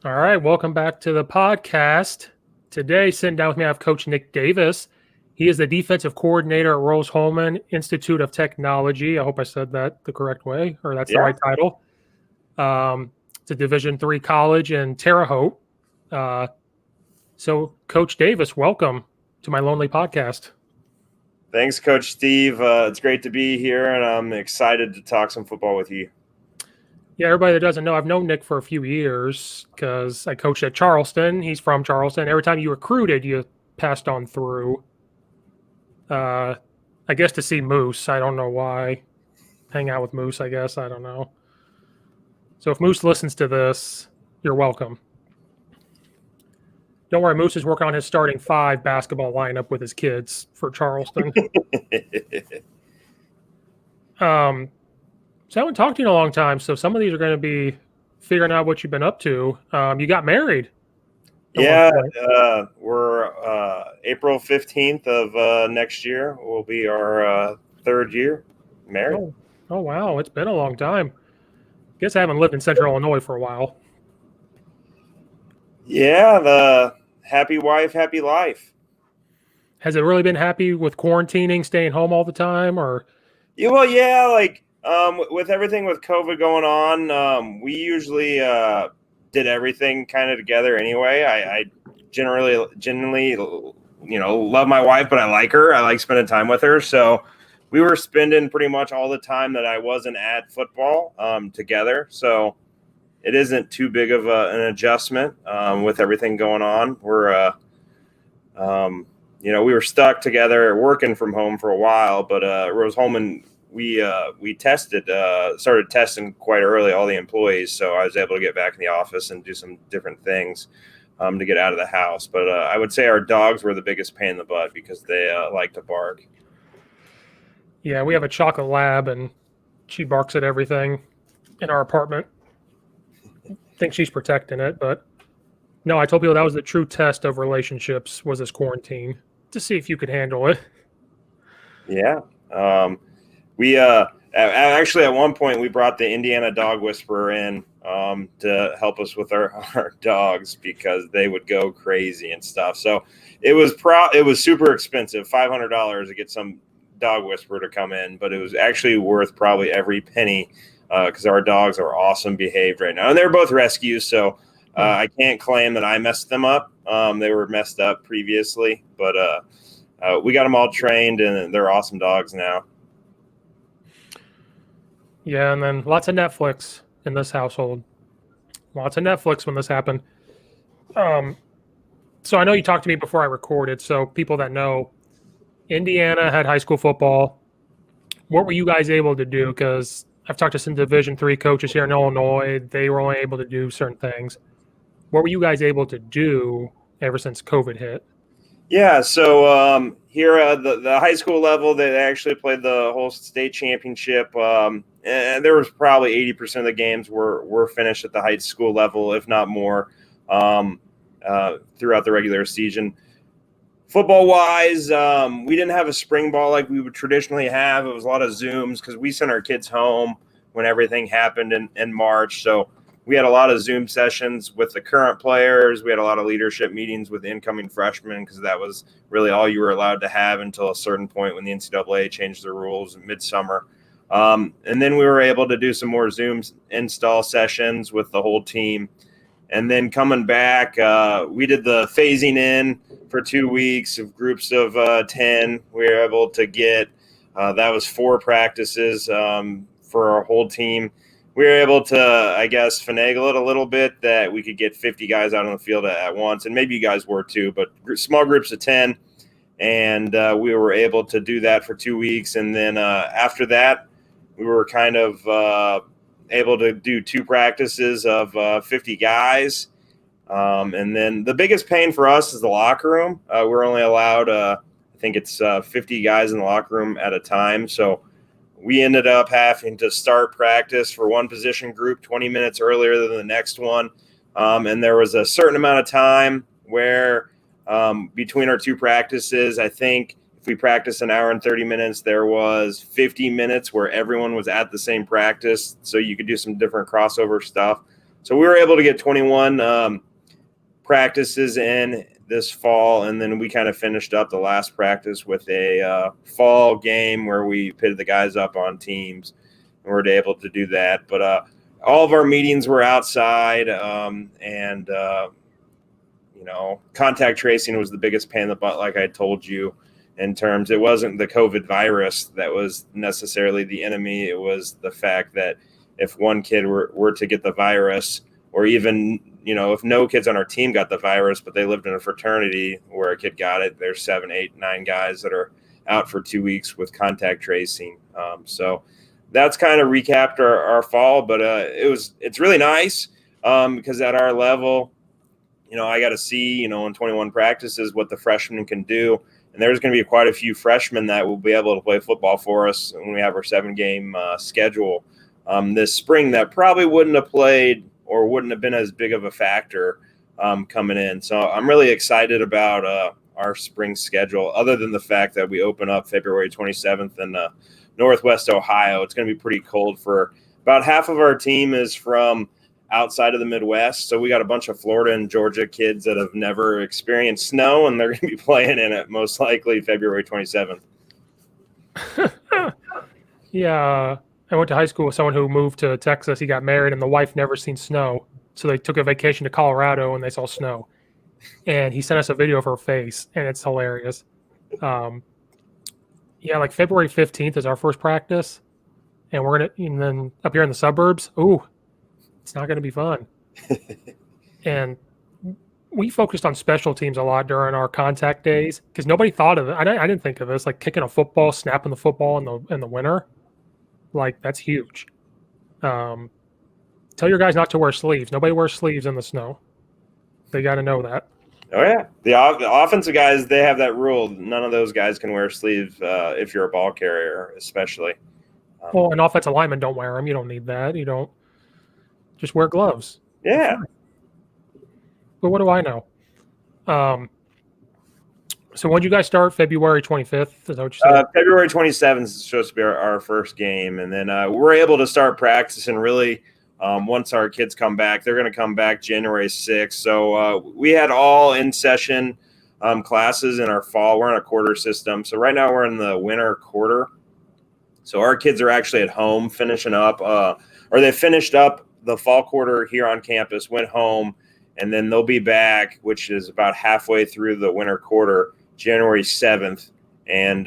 All right, welcome back to the podcast. Today, sitting down with me, I have Coach Nick Davis. He is the defensive coordinator at Rose-Hulman Institute of Technology. I hope I said that the correct way, or that's the Yeah. right title. It's a Division III college in Terre, Haute. So, Coach Davis, welcome to my lonely podcast. Thanks, Coach Steve. It's great to be here, and I'm excited to talk some football with you. Yeah, everybody that doesn't know, I've known Nick for a few years because I coached at Charleston. He's from Charleston. Every time you recruited, you passed on through. I guess to see Moose. I don't know why. Hang out with Moose, I guess. I don't know. So if Moose listens to this, you're welcome. Don't worry, Moose is working on his starting 5 basketball lineup with his kids for Charleston. So I haven't talked to you in a long time. So some of these are going to be figuring out what you've been up to. You got married. Yeah, we're April 15th of next year will be our 3rd year married. Oh, wow. It's been a long time. Guess I haven't lived in Central Illinois for a while. Yeah, the happy wife, happy life. Has it really been happy with quarantining, staying home all the time, or? Yeah, well, yeah, with everything with COVID going on, we usually did everything kind of together anyway. I generally, love my wife, but I like her. I like spending time with her. So we were spending pretty much all the time that I wasn't at football together. So it isn't too big of an adjustment with everything going on. We were stuck together working from home for a while, but Rose-Hulman, we started testing quite early, all the employees. So I was able to get back in the office and do some different things to get out of the house. But I would say our dogs were the biggest pain in the butt because they like to bark. Yeah, we have a chocolate lab, and she barks at everything in our apartment. I think she's protecting it, but no, I told people that was the true test of relationships was this quarantine, to see if you could handle it. Yeah. We actually at one point we brought the Indiana dog whisperer in to help us with our dogs because they would go crazy and stuff. So it was super expensive, $500 to get some dog whisperer to come in, but it was actually worth probably every penny because our dogs are awesome behaved right now, and they're both rescues. So I can't claim that I messed them up. They were messed up previously, but we got them all trained, and they're awesome dogs now. Yeah, and then lots of Netflix in this household. Lots of Netflix when this happened. So I know you talked to me before I recorded, so people that know, Indiana had high school football. What were you guys able to do? Because I've talked to some Division III coaches here in Illinois. They were only able to do certain things. What were you guys able to do ever since COVID hit? Yeah, so here at the high school level, they actually played the whole state championship, and there was probably 80% of the games were finished at the high school level, if not more, throughout the regular season. Football-wise, we didn't have a spring ball like we would traditionally have. It was a lot of Zooms because we sent our kids home when everything happened in March, so we had a lot of Zoom sessions with the current players. We had a lot of leadership meetings with incoming freshmen because that was really all you were allowed to have until a certain point when the NCAA changed the rules midsummer. And then we were able to do some more Zoom install sessions with the whole team. And then coming back, we did the phasing in for 2 weeks of groups of 10. We were able to get, that was 4 practices for our whole team. We were able to, I guess, finagle it a little bit that we could get 50 guys out on the field at once. And maybe you guys were too, but small groups of 10. And we were able to do that for 2 weeks. And then after that, we were kind of able to do 2 practices of 50 guys. And then the biggest pain for us is the locker room. We're only allowed, I think it's 50 guys in the locker room at a time. So we ended up having to start practice for one position group 20 minutes earlier than the next one. And there was a certain amount of time where between our 2 practices, I think if we practiced an hour and 30 minutes, there was 50 minutes where everyone was at the same practice. So you could do some different crossover stuff. So we were able to get 21 practices in this fall, and then we kind of finished up the last practice with a fall game where we pitted the guys up on teams, and we were able to do that. But all of our meetings were outside, and contact tracing was the biggest pain in the butt, like I told you. In terms, it wasn't the COVID virus that was necessarily the enemy. It was the fact that if one kid were to get the virus, or even, if no kids on our team got the virus, but they lived in a fraternity where a kid got it, there's 7, 8, 9 guys that are out for 2 weeks with contact tracing. So that's kind of recapped our fall, but it's really nice because at our level, I got to see, in 21 practices what the freshmen can do. And there's going to be quite a few freshmen that will be able to play football for us when we have our 7-game schedule this spring that probably wouldn't have played or wouldn't have been as big of a factor coming in. So I'm really excited about our spring schedule, other than the fact that we open up February 27th in Northwest Ohio. It's going to be pretty cold for about half of our team is from outside of the Midwest. So we got a bunch of Florida and Georgia kids that have never experienced snow, and they're going to be playing in it most likely February 27th. Yeah. I went to high school with someone who moved to Texas. He got married, and the wife never seen snow. So they took a vacation to Colorado, and they saw snow. And he sent us a video of her face, and it's hilarious. Like February 15th is our first practice. And and then up here in the suburbs, it's not going to be fun. And we focused on special teams a lot during our contact days because nobody thought of it. I didn't think of this, like kicking a football, snapping the football in the winter. Like, that's huge. Tell your guys not to wear sleeves. Nobody wears sleeves in the snow. They got to know that. Oh, yeah. The offensive guys, they have that rule. None of those guys can wear sleeves if you're a ball carrier, especially. Well, and offensive linemen don't wear them. You don't need that. You don't. Just wear gloves. Yeah. But what do I know? So when did you guys start? February 25th? Is that what you said? February 27th is supposed to be our first game. And then we're able to start practicing really once our kids come back. They're going to come back January 6th. So we had all in-session classes in our fall. We're in a quarter system. So right now we're in the winter quarter. So our kids are actually at home finishing up, or they finished up the fall quarter here on campus, went home, and then they'll be back, which is about halfway through the winter quarter, January 7th. And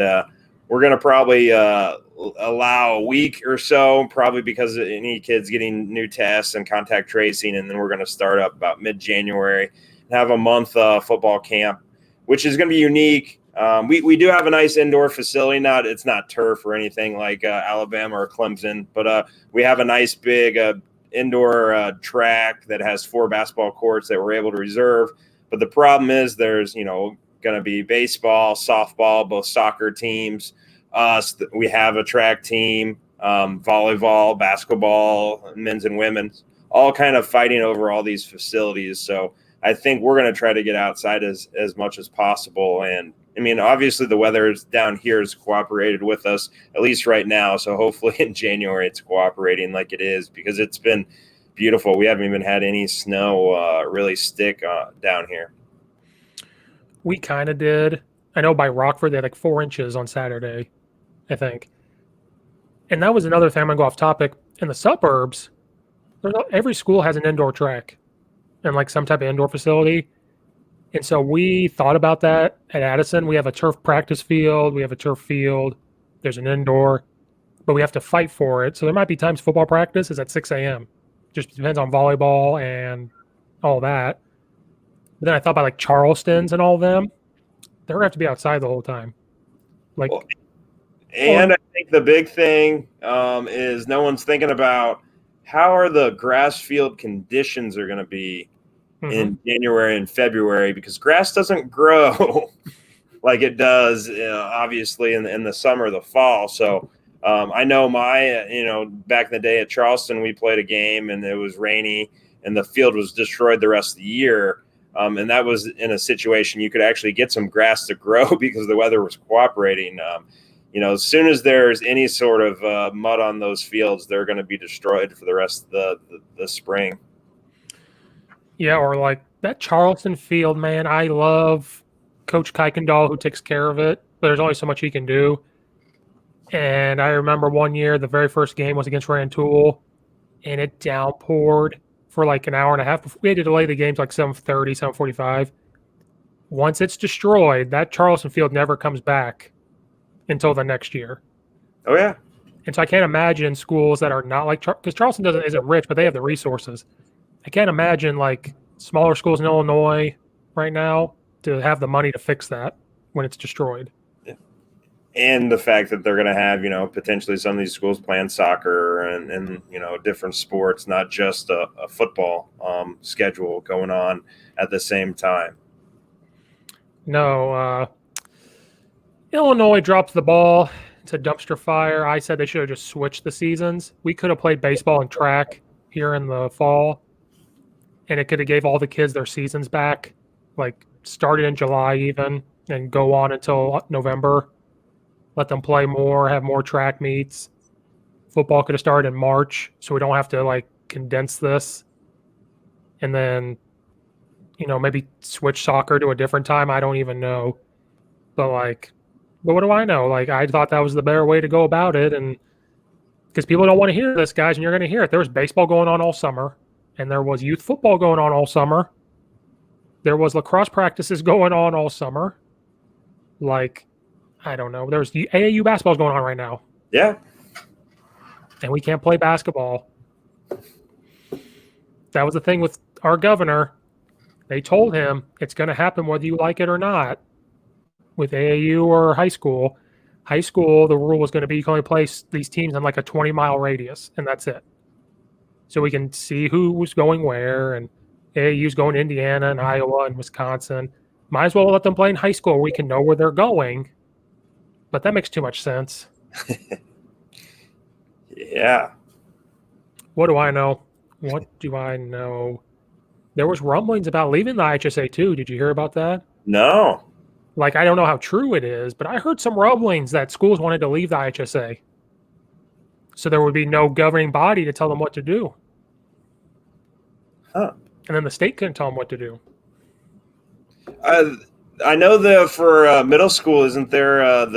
we're going to probably allow a week or so, probably because of any kids getting new tests and contact tracing. And then we're going to start up about mid-January and have a month football camp, which is going to be unique. We do have a nice indoor facility. It's not turf or anything like Alabama or Clemson, but we have a nice big indoor track that has 4 basketball courts that we're able to reserve. But the problem is there's, going to be baseball, softball, both soccer teams. We have a track team, volleyball, basketball, men's and women's, all kind of fighting over all these facilities. So I think we're going to try to get outside as much as possible. And I mean, obviously the weather down here has cooperated with us, at least right now. So hopefully in January it's cooperating like it is, because it's been beautiful. We haven't even had any snow really stick down here. We kind of did. I know by Rockford they had like 4 inches on Saturday, I think. And that was another thing. I'm going to go off topic. In the suburbs, every school has an indoor track and like some type of indoor facility. And so we thought about that at Addison. We have a turf practice field. We have a turf field. There's an indoor, but we have to fight for it. So there might be times football practice is at 6 a.m. Just depends on volleyball and all that. But then I thought about like Charleston's and all of them. They're going to have to be outside the whole time. I think the big thing is no one's thinking about how are the grass field conditions are going to be in January and February, because grass doesn't grow like it does, obviously, in the summer, the fall. So I know back in the day at Charleston, we played a game and it was rainy and the field was destroyed the rest of the year. And that was in a situation you could actually get some grass to grow because the weather was cooperating. As soon as there's any sort of mud on those fields, they're going to be destroyed for the rest of the spring. Yeah, or like that Charleston field, man. I love Coach Kuykendall who takes care of it, but there's only so much he can do. And I remember one year, the very first game was against Rantoul, and it downpoured for like an hour and a half. We had to delay the game to like 7:30, 7:45. Once it's destroyed, that Charleston field never comes back until the next year. Oh yeah. And so I can't imagine schools that are not like because Charleston isn't rich, but they have the resources. I can't imagine like smaller schools in Illinois right now to have the money to fix that when it's destroyed. And the fact that they're going to have, potentially some of these schools playing soccer and different sports, not just a football schedule going on at the same time. No, Illinois dropped the ball. It's a dumpster fire. I said they should have just switched the seasons. We could have played baseball and track here in the fall, and it could have gave all the kids their seasons back, like started in July even, and go on until November. Let them play more, have more track meets. Football could have started in March, so we don't have to like condense this. And then, maybe switch soccer to a different time. I don't even know. But what do I know? Like, I thought that was the better way to go about it. And because people don't want to hear this, guys, and you're going to hear it. There was baseball going on all summer, and there was youth football going on all summer. There was lacrosse practices going on all summer. Like, I don't know. There's the AAU basketball's going on right now. Yeah. And we can't play basketball. That was the thing with our governor. They told him it's going to happen whether you like it or not with AAU or high school. High school, the rule was going to be you can only play these teams in like a 20-mile radius, and that's it. So we can see who's going where, and AAU's going to Indiana and Iowa and Wisconsin. Might as well let them play in high school where we can know where they're going. But that makes too much sense. Yeah. What do I know? What do I know? There was rumblings about leaving the IHSA too. Did you hear about that? No. Like, I don't know how true it is, but I heard some rumblings that schools wanted to leave the IHSA. So there would be no governing body to tell them what to do. Huh. And then the state couldn't tell them what to do. I know for middle school, isn't there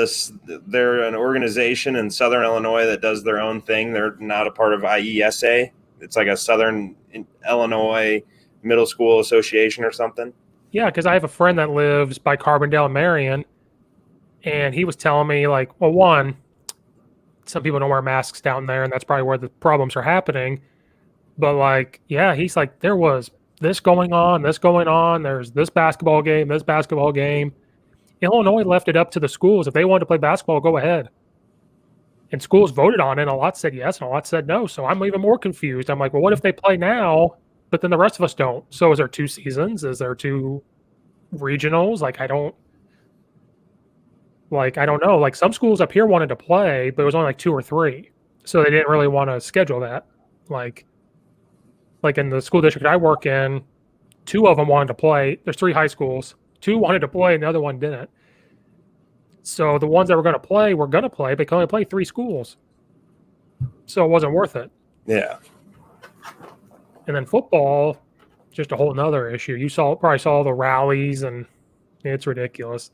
they're an organization in Southern Illinois that does their own thing. They're not a part of IESA. It's like a Southern Illinois Middle School Association or something. Yeah, because I have a friend that lives by Carbondale and Marion, and he was telling me, like, well, one, some people don't wear masks down there, and that's probably where the problems are happening. But, like, yeah, he's like, there was this going on, there's this basketball game. Illinois left it up to the schools. If they wanted to play basketball, go ahead. And schools voted on it, and a lot said yes, and a lot said no. So I'm even more confused. I'm like, well, what if they play now, but then the rest of us don't? So is there 2 seasons? Is there 2 regionals? Like, I don't know. Like, some schools up here wanted to play, but it was only like 2 or 3. So they didn't really want to schedule that. Like in the school district I work in, 2 of them wanted to play. There's 3 high schools. 2 wanted to play, and the other one didn't. So the ones that were going to play were going to play, but they could only play 3 schools. So it wasn't worth it. Yeah. And then football, just a whole nother issue. You probably saw the rallies, and it's ridiculous.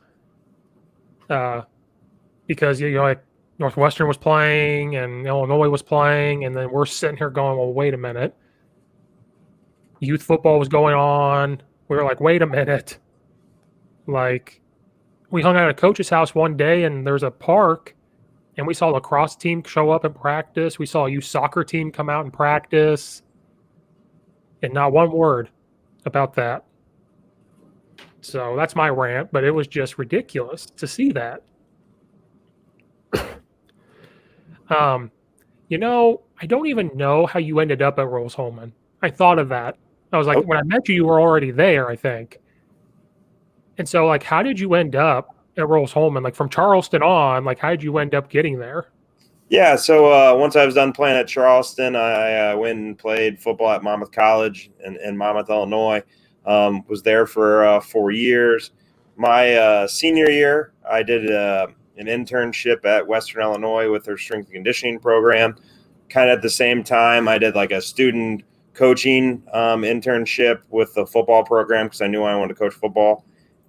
Because like Northwestern was playing and Illinois was playing, and then we're sitting here going, well, wait a minute. Youth football was going on. We were like, wait a minute. Like, we hung out at a coach's house one day, and there's a park, and we saw a lacrosse team show up and practice. We saw a youth soccer team come out and practice, and not one word about that. So that's my rant, but it was just ridiculous to see that. I don't even know how you ended up at Rose-Hulman. I thought of that. I was like, when I met you, you were already there, I think. And so, like, how did you end up at Rose-Hulman? Like, from Charleston on, like, how did you end up getting there? Yeah, so once I was done playing at Charleston, I went and played football at Monmouth College in Monmouth, Illinois. Was there for 4 years. My senior year, I did an internship at Western Illinois with their strength and conditioning program. Kind of at the same time, I did like a student coaching internship with the football program because I knew I wanted to coach football.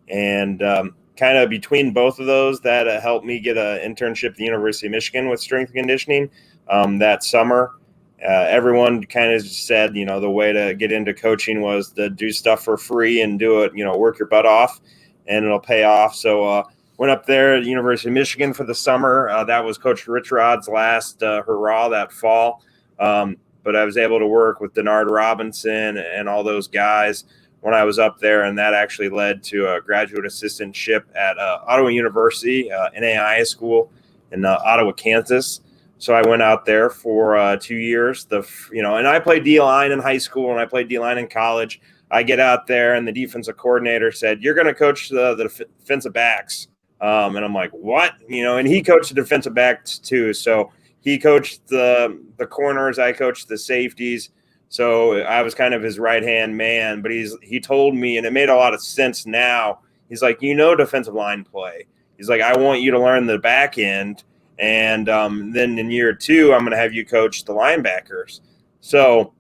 And kind of between both of those, that helped me get an internship at the University of Michigan with strength and conditioning that summer. Everyone kind of said, the way to get into coaching was to do stuff for free and do it, work your butt off and it'll pay off. So went up there at the University of Michigan for the summer. That was Coach Rich Rod's last hurrah that fall. But I was able to work with Denard Robinson and all those guys when I was up there, and that actually led to a graduate assistantship at Ottawa University, NAIA school in Ottawa, Kansas. So I went out there for 2 years. And I played D-line in high school and I played D-line in college. I get out there and the defensive coordinator said, "You're going to coach the defensive backs." And I'm like, "What?" And he coached the defensive backs too. So he coached the corners. I coached the safeties. So I was kind of his right-hand man, but he told me, and it made a lot of sense now. He's like, defensive line play. He's like, "I want you to learn the back end. And then in year 2, I'm going to have you coach the linebackers." So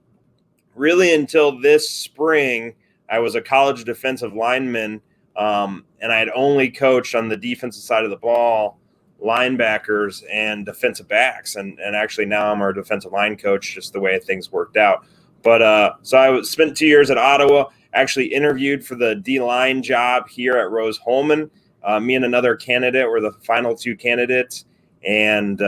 really until this spring, I was a college defensive lineman, and I had only coached on the defensive side of the ball, linebackers and defensive backs. And actually now I'm our defensive line coach, just the way things worked out. But so I spent 2 years at Ottawa, actually interviewed for the D-line job here at Rose-Hulman. Me and another candidate were the final 2 candidates. And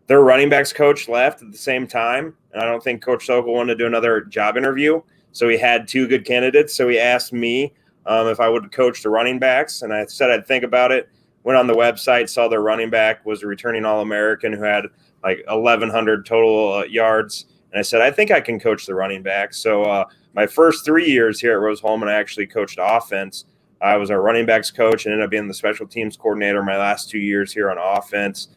their running backs coach left at the same time. And I don't think Coach Sokol wanted to do another job interview. So he had 2 good candidates. So he asked me if I would coach the running backs. And I said I'd think about it. Went on the website, saw their running back was a returning All-American who had like 1,100 total yards. And I said, I think I can coach the running back. So my first 3 years here at Rose-Hulman, I actually coached offense. I was our running backs coach and ended up being the special teams coordinator my last 2 years here on offense.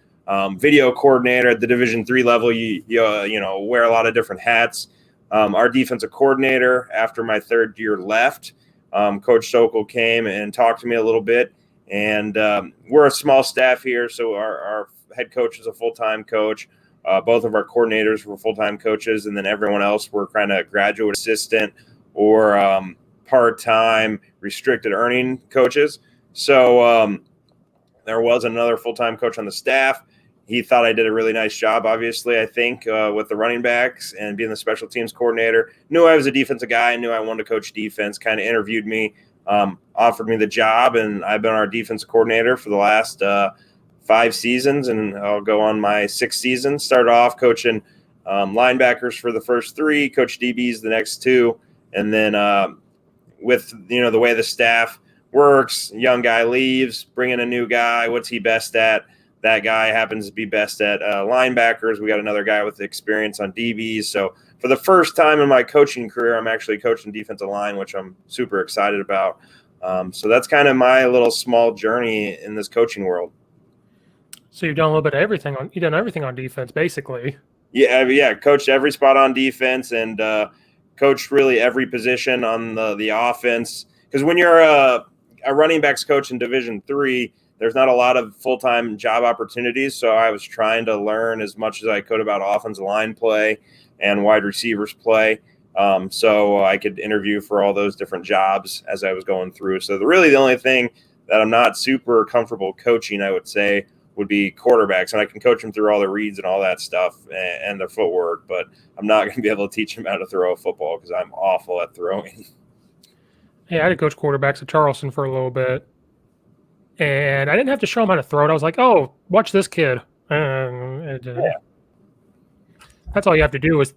Video coordinator at the Division III level, you wear a lot of different hats. Our defensive coordinator, after my 3rd year left, Coach Sokol came and talked to me a little bit. And we're a small staff here, so our head coach is a full-time coach. Both of our coordinators were full-time coaches, and then everyone else were kind of graduate assistant or part-time restricted earning coaches. So there was another full-time coach on the staff. He thought I did a really nice job, obviously, I think, with the running backs and being the special teams coordinator. Knew I was a defensive guy, knew I wanted to coach defense, kind of interviewed me, offered me the job, and I've been our defensive coordinator for the last 5 seasons, and I'll go on my 6th season. Started off coaching linebackers for the first 3, coach DBs the next 2, and then with the way the staff works, young guy leaves, bring in a new guy. What's he best at? That guy happens to be best at linebackers. We got another guy with experience on DBs. So for the first time in my coaching career, I'm actually coaching defensive line, which I'm super excited about. So that's kind of my little small journey in this coaching world. So you've done a little bit of everything you've done everything on defense, basically. Yeah. Coached every spot on defense and coached really every position on the offense. Because when you're a running backs coach in Division III, there's not a lot of full-time job opportunities. So I was trying to learn as much as I could about offensive line play and wide receivers play. So I could interview for all those different jobs as I was going through. So really the only thing that I'm not super comfortable coaching, I would say, would be quarterbacks. And I can coach them through all the reads and all that stuff and their footwork, but I'm not going to be able to teach them how to throw a football because I'm awful at throwing. Hey, I had to coach quarterbacks at Charleston for a little bit. And I didn't have to show them how to throw it. I was like, "Oh, watch this kid." That's all you have to do is,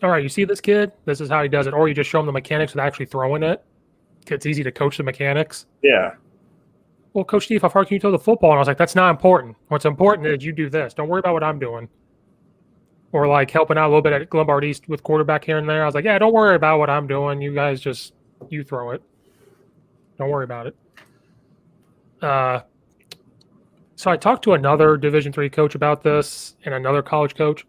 all right, you see this kid? This is how he does it. Or you just show them the mechanics of actually throwing it. It's easy to coach the mechanics. Yeah. Well, Coach Steve, how far can you throw the football? And I was like, that's not important. What's important is you do this. Don't worry about what I'm doing. Or like helping out a little bit at Glenbard East with quarterback here and there. I was like, yeah, don't worry about what I'm doing. You guys you throw it. Don't worry about it. So I talked to another Division III coach about this and another college coach.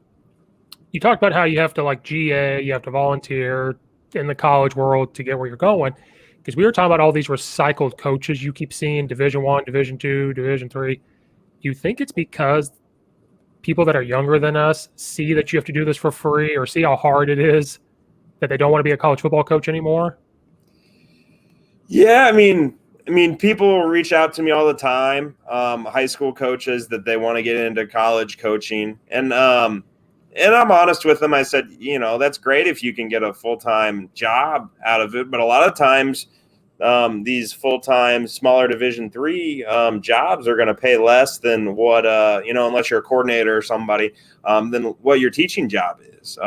You talked about how you have to like GA, you have to volunteer in the college world to get where you're going. Because we were talking about all these recycled coaches you keep seeing, Division I, Division II, Division III. Do you think it's because people that are younger than us see that you have to do this for free or see how hard it is that they don't want to be a college football coach anymore? Yeah, people reach out to me all the time, high school coaches that they want to get into college coaching, and I'm honest with them. I said, that's great if you can get a full-time job out of it, but a lot of times, these full-time smaller Division III jobs are going to pay less than what unless you're a coordinator or somebody, than what your teaching job is.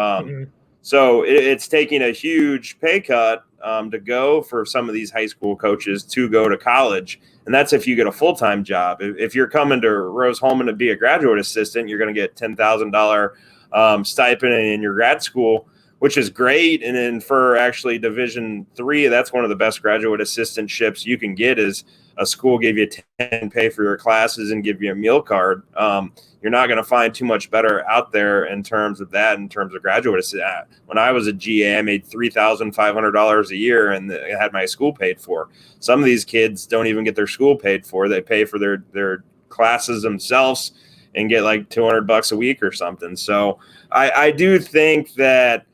So it's taking a huge pay cut to go for some of these high school coaches to go to college. And that's if you get a full-time job. If you're coming to Rose-Hulman to be a graduate assistant, you're going to get $10,000 stipend in your grad school, which is great. And then for actually Division III, that's one of the best graduate assistantships you can get, is a school give you 10 pay for your classes and give you a meal card. You're not going to find too much better out there in terms of that, in terms of graduate assistant. When I was a GA, I made $3,500 a year and I had my school paid for. Some of these kids don't even get their school paid for. They pay for their classes themselves and get like $200 a week or something. So I do think that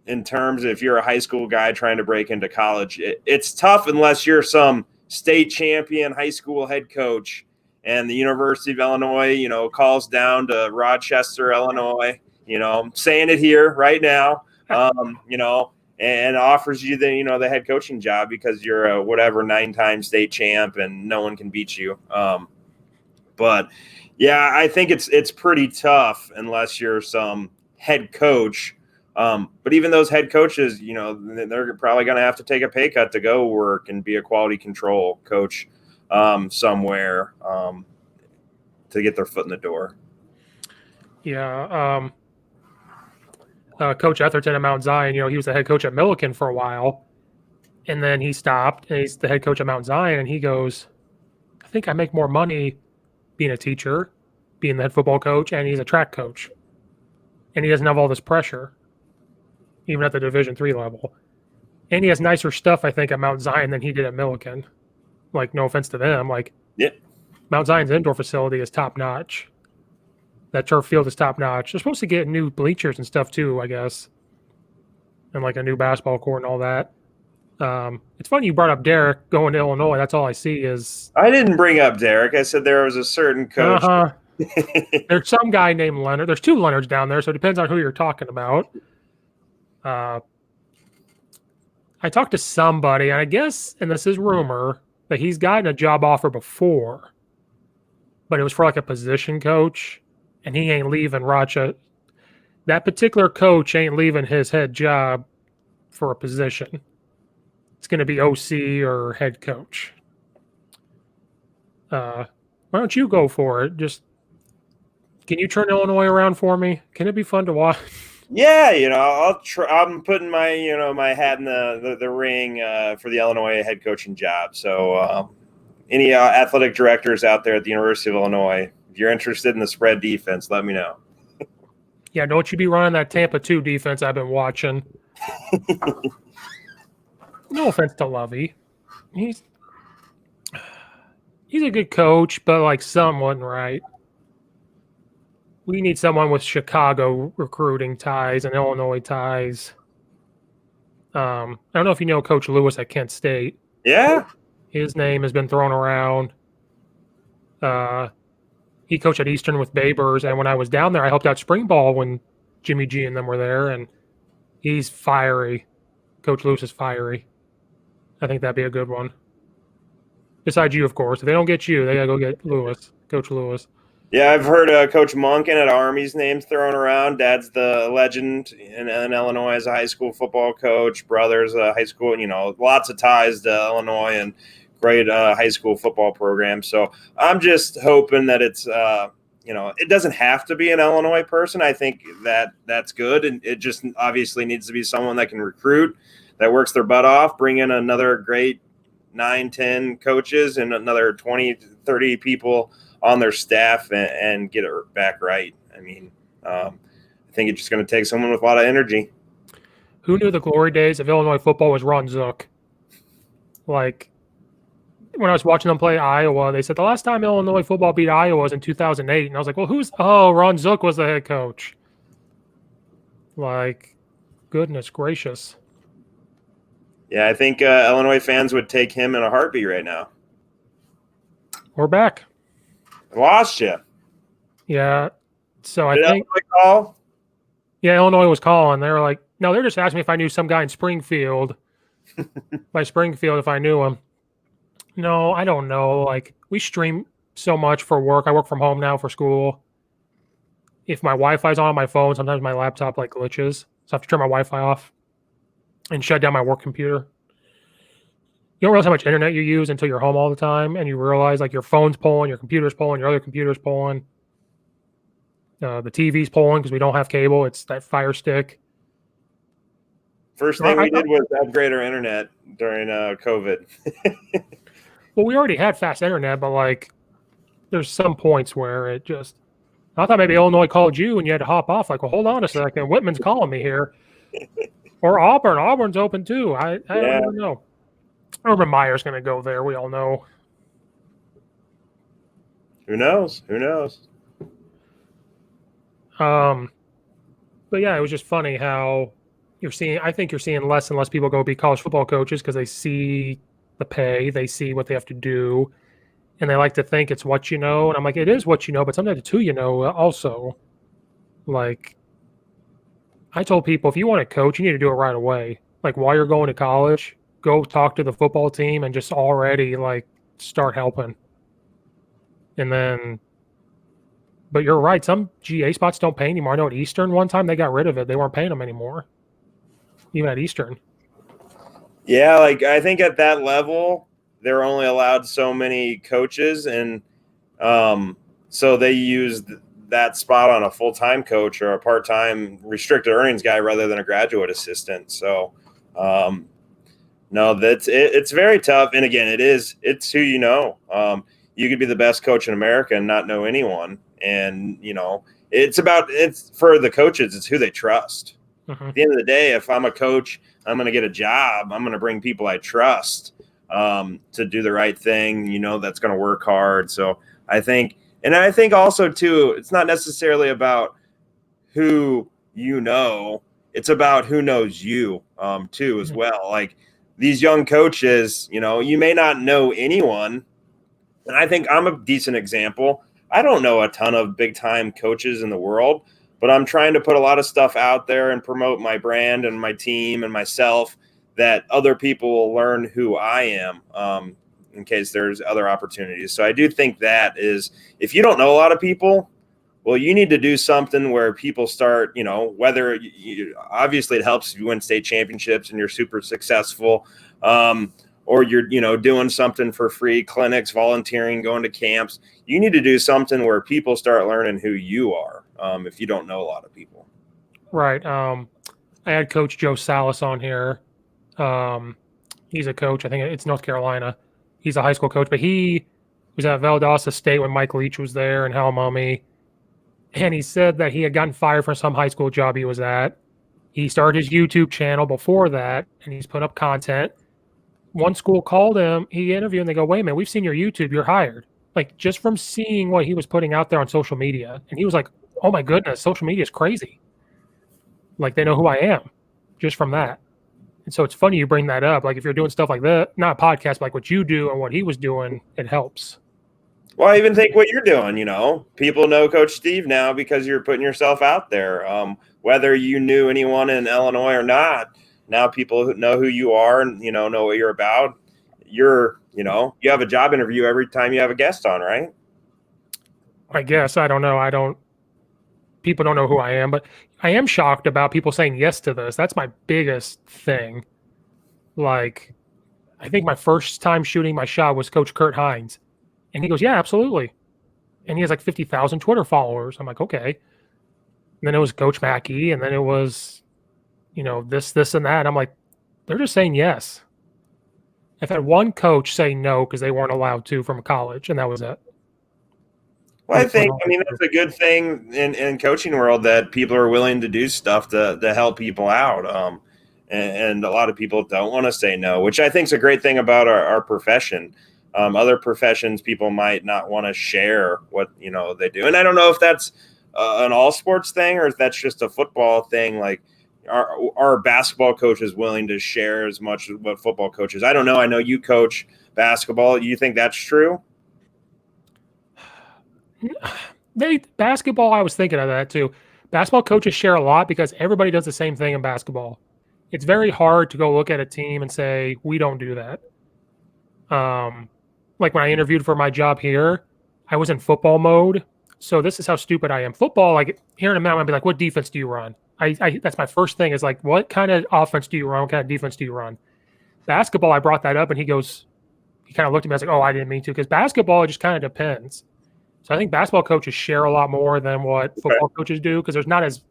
in terms of if you're a high school guy trying to break into college, it's tough unless you're some state champion high school head coach and the University of Illinois, calls down to Rochester, Illinois, I'm saying it here right now, and offers you the head coaching job because you're a whatever 9-time state champ and no one can beat you. But yeah, I think it's pretty tough unless you're some head coach. But even those head coaches, they're probably going to have to take a pay cut to go work and be a quality control coach somewhere to get their foot in the door. Yeah. Coach Etherton at Mount Zion, he was the head coach at Milliken for a while, and then he stopped, and he's the head coach at Mount Zion, and he goes, I think I make more money being a teacher, being the head football coach, and he's a track coach. And he doesn't have all this pressure, even at the Division III level. And he has nicer stuff, I think, at Mount Zion than he did at Milliken. Like, no offense to them. Yeah. Mount Zion's indoor facility is top-notch. That turf field is top-notch. They're supposed to get new bleachers and stuff, too, I guess. And, like, a new basketball court and all that. It's funny you brought up Derek going to Illinois. That's all I see is... I didn't bring up Derek. I said there was a certain coach. There's some guy named Leonard. There's two Leonards down there, so it depends on who you're talking about. I talked to somebody, and I guess, and this is rumor, that he's gotten a job offer before, but it was for like a position coach, and he ain't leaving Rochester. That particular coach ain't leaving his head job for a position. It's going to be OC or head coach. Why don't you go for it? Just, can you turn Illinois around for me? Can it be fun to watch? Yeah, I'll try. I'm putting my, my hat in the ring for the Illinois head coaching job. So, any athletic directors out there at the University of Illinois, if you're interested in the spread defense, let me know. Yeah, don't you be running that Tampa 2 defense I've been watching. No offense to Lovey, he's a good coach, but like something wasn't right. We need someone with Chicago recruiting ties and Illinois ties. I don't know if you know Coach Lewis at Kent State. Yeah. His name has been thrown around. He coached at Eastern with Babers, and when I was down there, I helped out spring ball when Jimmy G and them were there, and he's fiery. Coach Lewis is fiery. I think that'd be a good one. Besides you, of course. If they don't get you, they got to go get Lewis, Coach Lewis. Yeah, I've heard Coach Monken at Army's name's thrown around. Dad's the legend in Illinois as a high school football coach. Brother's a high school, lots of ties to Illinois and great high school football program. So I'm just hoping that it's, it doesn't have to be an Illinois person. I think that's good. And it just obviously needs to be someone that can recruit, that works their butt off, bring in another great 9-10 coaches and another 20-30 people on their staff and get it back right. I think it's just going to take someone with a lot of energy. Who knew the glory days of Illinois football was Ron Zook? Like, when I was watching them play Iowa, they said the last time Illinois football beat Iowa was in 2008. And I was like, well, Ron Zook was the head coach. Like, Goodness gracious. Yeah, I think Illinois fans would take him in a heartbeat right now. We're back. I lost you. Yeah. So I Did think, Illinois call? yeah, Illinois was calling. They were like, no, they're just asking me if I knew some guy in Springfield. By Springfield, if I knew him. No, I don't know. Like, we stream so much for work. I work from home now for school. If my Wi-Fi's on my phone, sometimes my laptop like glitches. So I have to turn my Wi-Fi off and shut down my work computer. You don't realize how much internet you use until you're home all the time, and you realize like your phone's pulling, your computer's pulling, your other computer's pulling, the TV's pulling because we don't have cable. It's that Fire Stick. First thing we did was upgrade our internet during COVID. Well, we already had fast internet, but like, there's some points where it just. I thought maybe Illinois called you and you had to hop off. Like, well, hold on a second. Whitman's calling me here, or Auburn. Auburn's open too. I don't even know. Urban Meyer's going to go there. We all know. Who knows? Who knows? But yeah, it was just funny how you're seeing. I think you're seeing less and less people go be college football coaches because they see the pay, they see what they have to do, and they like to think it's what you know. And I'm like, it is what you know, but sometimes it's who you know also. Like, I told people, if you want to coach, you need to do it right away. Like, while you're going to college, go talk to the football team and just already like start helping. And then, but you're right. Some GA spots don't pay anymore. I know at Eastern one time they got rid of it. They weren't paying them anymore, even at Eastern. Yeah, like I think at that level, they're only allowed so many coaches, and so they used that spot on a full-time coach or a part-time restricted earnings guy rather than a graduate assistant. So, no, it's very tough. And again, it's who you know. You could be the best coach in America and not know anyone. And, it's for the coaches, it's who they trust. Mm-hmm. At the end of the day, if I'm a coach, I'm going to get a job. I'm going to bring people I trust to do the right thing, that's going to work hard. So I think also too, it's not necessarily about who you know, it's about who knows you too as well. Like these young coaches, you may not know anyone. And I think I'm a decent example. I don't know a ton of big time coaches in the world, but I'm trying to put a lot of stuff out there and promote my brand and my team and myself that other people will learn who I am in case there's other opportunities. So I do think that is, if you don't know a lot of people, well, you need to do something where people start, whether obviously it helps if you win state championships and you're super successful, or you're, doing something for free, clinics, volunteering, going to camps. You need to do something where people start learning who you are if you don't know a lot of people. Right. I had Coach Joe Salas on here. He's a coach. I think it's North Carolina. He's a high school coach, but he was at Valdosta State when Mike Leach was there and Hal Mummy. And he said that he had gotten fired from some high school job he was at. He started his YouTube channel before that, and he's put up content. One school called him, he interviewed, and they go, wait a minute, we've seen your YouTube, you're hired. Like, just from seeing what he was putting out there on social media. And he was like, oh my goodness, social media is crazy. Like, they know who I am just from that. And so it's funny you bring that up. Like, if you're doing stuff like that, not a podcast, but like what you do and what he was doing, it helps. Well, I even think what you're doing, people know Coach Steve now because you're putting yourself out there. Whether you knew anyone in Illinois or not, now people know who you are and, know what you're about. You have a job interview every time you have a guest on, right? I guess. I don't know. People don't know who I am, but I am shocked about people saying yes to this. That's my biggest thing. Like, I think my first time shooting my shot was Coach Kurt Hines. And he goes, yeah, absolutely. And he has like 50,000 Twitter followers. I'm like, okay. And then it was Coach Mackey, and then it was, this and that. I'm like, they're just saying yes. I've had one coach say no because they weren't allowed to from college, and that was it. Well, that's a good thing in coaching world that people are willing to do stuff to help people out. And a lot of people don't want to say no, which I think is a great thing about our profession. Other professions, people might not want to share what, they do. And I don't know if that's an all sports thing or if that's just a football thing. Like, are basketball coaches willing to share as much as what football coaches? I don't know. I know you coach basketball. You think that's true? Basketball, I was thinking of that too. Basketball coaches share a lot because everybody does the same thing in basketball. It's very hard to go look at a team and say, we don't do that. Like when I interviewed for my job here, I was in football mode. So this is how stupid I am. Football, like here in a minute, I'd be like, what defense do you run? I that's my first thing is like, what kind of offense do you run? What kind of defense do you run? Basketball, I brought that up and he kind of looked at me. I was like, oh, I didn't mean to. Because basketball, it just kind of depends. So I think basketball coaches share a lot more than what football coaches do because there's not as.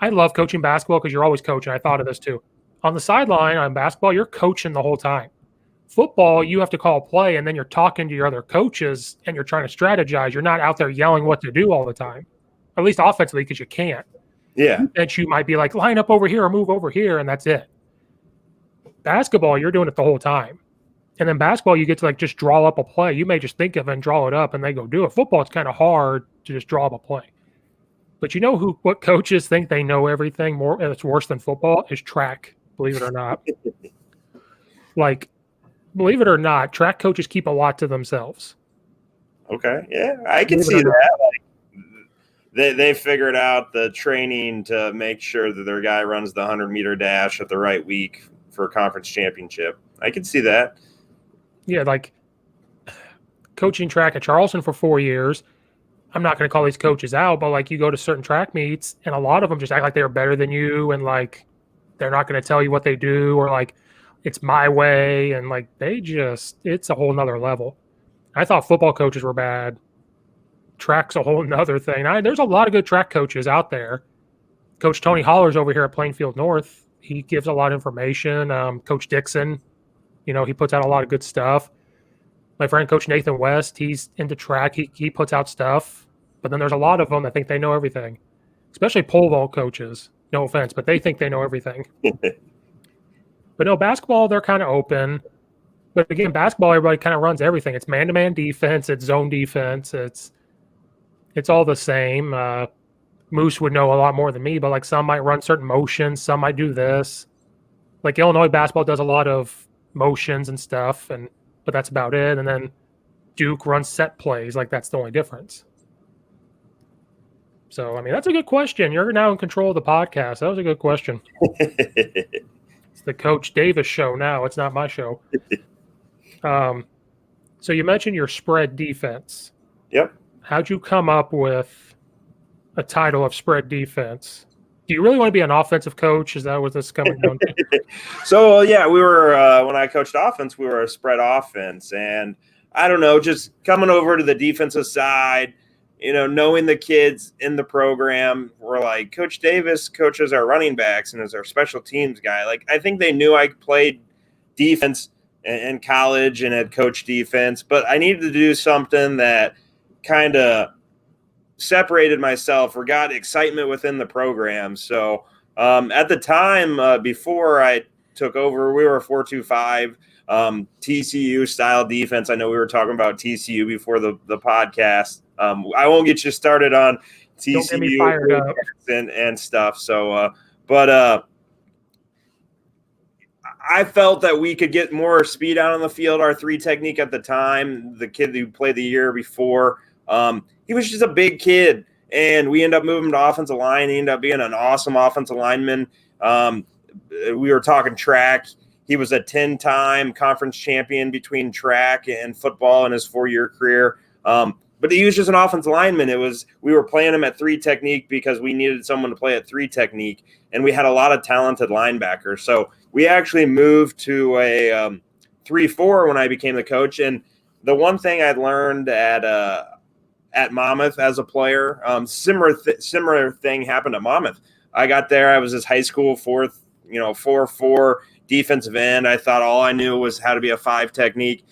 I love coaching basketball because you're always coaching. I thought of this too. On the sideline on basketball, you're coaching the whole time. Football, you have to call a play and then you're talking to your other coaches and you're trying to strategize. You're not out there yelling what to do all the time, at least offensively, because you can't. Yeah. And you might be like, line up over here or move over here, and that's it. Basketball, you're doing it the whole time. And then basketball, you get to like just draw up a play. You may just think of it and draw it up and they go do it. Football, it's kind of hard to just draw up a play. But you know what coaches think they know everything more, and it's worse than football, is track, believe it or not. Like, believe it or not, track coaches keep a lot to themselves. Okay. Yeah, I can see that. Like, they figured out the training to make sure that their guy runs the 100-meter dash at the right week for a conference championship. I can see that. Yeah, like coaching track at Charleston for 4 years. I'm not going to call these coaches out, but like you go to certain track meets and a lot of them just act like they're better than you and like they're not going to tell you what they do or like it's my way and like it's a whole nother level. I thought football coaches were bad. Track's a whole nother thing. There's a lot of good track coaches out there. Coach Tony Holler's over here at Plainfield North. He gives a lot of information. Coach Dixon, he puts out a lot of good stuff. My friend Coach Nathan West, he's into track. He puts out stuff. But then there's a lot of them that think they know everything, especially pole vault coaches. No offense, but they think they know everything. But no, basketball, they're kind of open. But again, basketball, everybody kind of runs everything. It's man-to-man defense. It's zone defense. It's all the same. Moose would know a lot more than me, but like some might run certain motions. Some might do this. Like Illinois basketball does a lot of motions and stuff, but that's about it. And then Duke runs set plays. Like that's the only difference. So, I mean, that's a good question. You're now in control of the podcast. That was a good question. It's the Coach Davis show now. It's not my show. So you mentioned your spread defense. Yep. How'd you come up with a title of spread defense? Do you really want to be an offensive coach? Is that what this is coming down to? So, yeah, we were when I coached offense, we were a spread offense. And I don't know, just coming over to the defensive side, knowing the kids in the program, we're like, Coach Davis coaches our running backs and is our special teams guy. Like, I think they knew I played defense in college and had coached defense, but I needed to do something that kind of separated myself or got excitement within the program. So at the time, before I took over, we were a 4-2-5 TCU style defense. I know we were talking about TCU before the podcast. I won't get you started on TCU and stuff. So, but I felt that we could get more speed out on the field. Our 3 technique at the time, the kid who played the year before, he was just a big kid, and we ended up moving to offensive line. He ended up being an awesome offensive lineman. We were talking track. He was a 10-time conference champion between track and football in his 4-year career. But he was just an offensive lineman. We were playing him at 3 technique because we needed someone to play at 3 technique, and we had a lot of talented linebackers. So we actually moved to a 3-4 when I became the coach. And the one thing I learned at Monmouth as a player, similar thing happened at Monmouth. I got there. I was this high school 4-4 defensive end. I thought all I knew was how to be a 5 technique.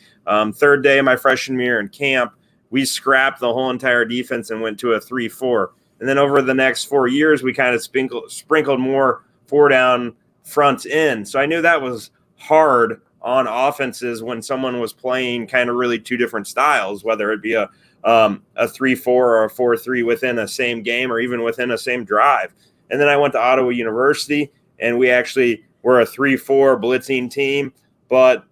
Third day of my freshman year in camp, we scrapped the whole entire defense and went to a 3-4. And then over the next 4 years, we kind of sprinkled more 4-down fronts in. So I knew that was hard on offenses when someone was playing kind of really 2 different styles, whether it be a 3-4 or a 4-3 within a same game or even within a same drive. And then I went to Ottawa University, and we actually were a 3-4 blitzing team. But,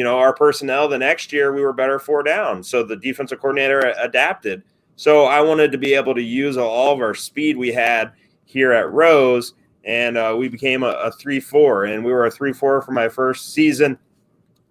our personnel the next year, we were better 4 down. So the defensive coordinator adapted. So I wanted to be able to use all of our speed we had here at Rose, and we became a 3-4. And we were a 3-4 for my first season,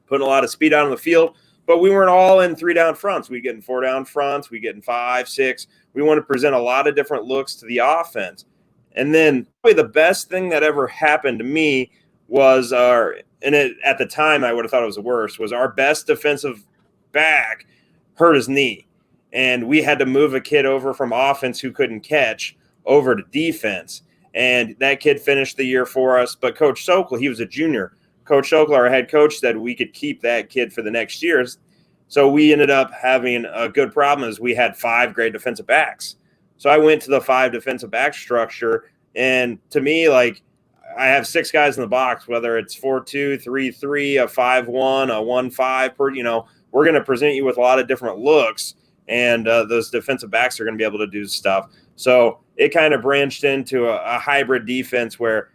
putting a lot of speed out on the field. But we weren't all in 3-down fronts. We get in 4-down fronts. We get in 5, 6. We want to present a lot of different looks to the offense. And then probably the best thing that ever happened to me was at the time I would have thought it was the worst, was our best defensive back hurt his knee. And we had to move a kid over from offense who couldn't catch over to defense. And that kid finished the year for us. But Coach Sokol, he was a junior. Coach Sokol, our head coach, said we could keep that kid for the next years. So we ended up having a good problem is we had 5 great defensive backs. So I went to the 5 defensive back structure. And to me, like, I have 6 guys in the box, whether it's 4-2, 3-3, a 5-1, a 1-5, we're going to present you with a lot of different looks. And those defensive backs are going to be able to do stuff. So it kind of branched into a hybrid defense where,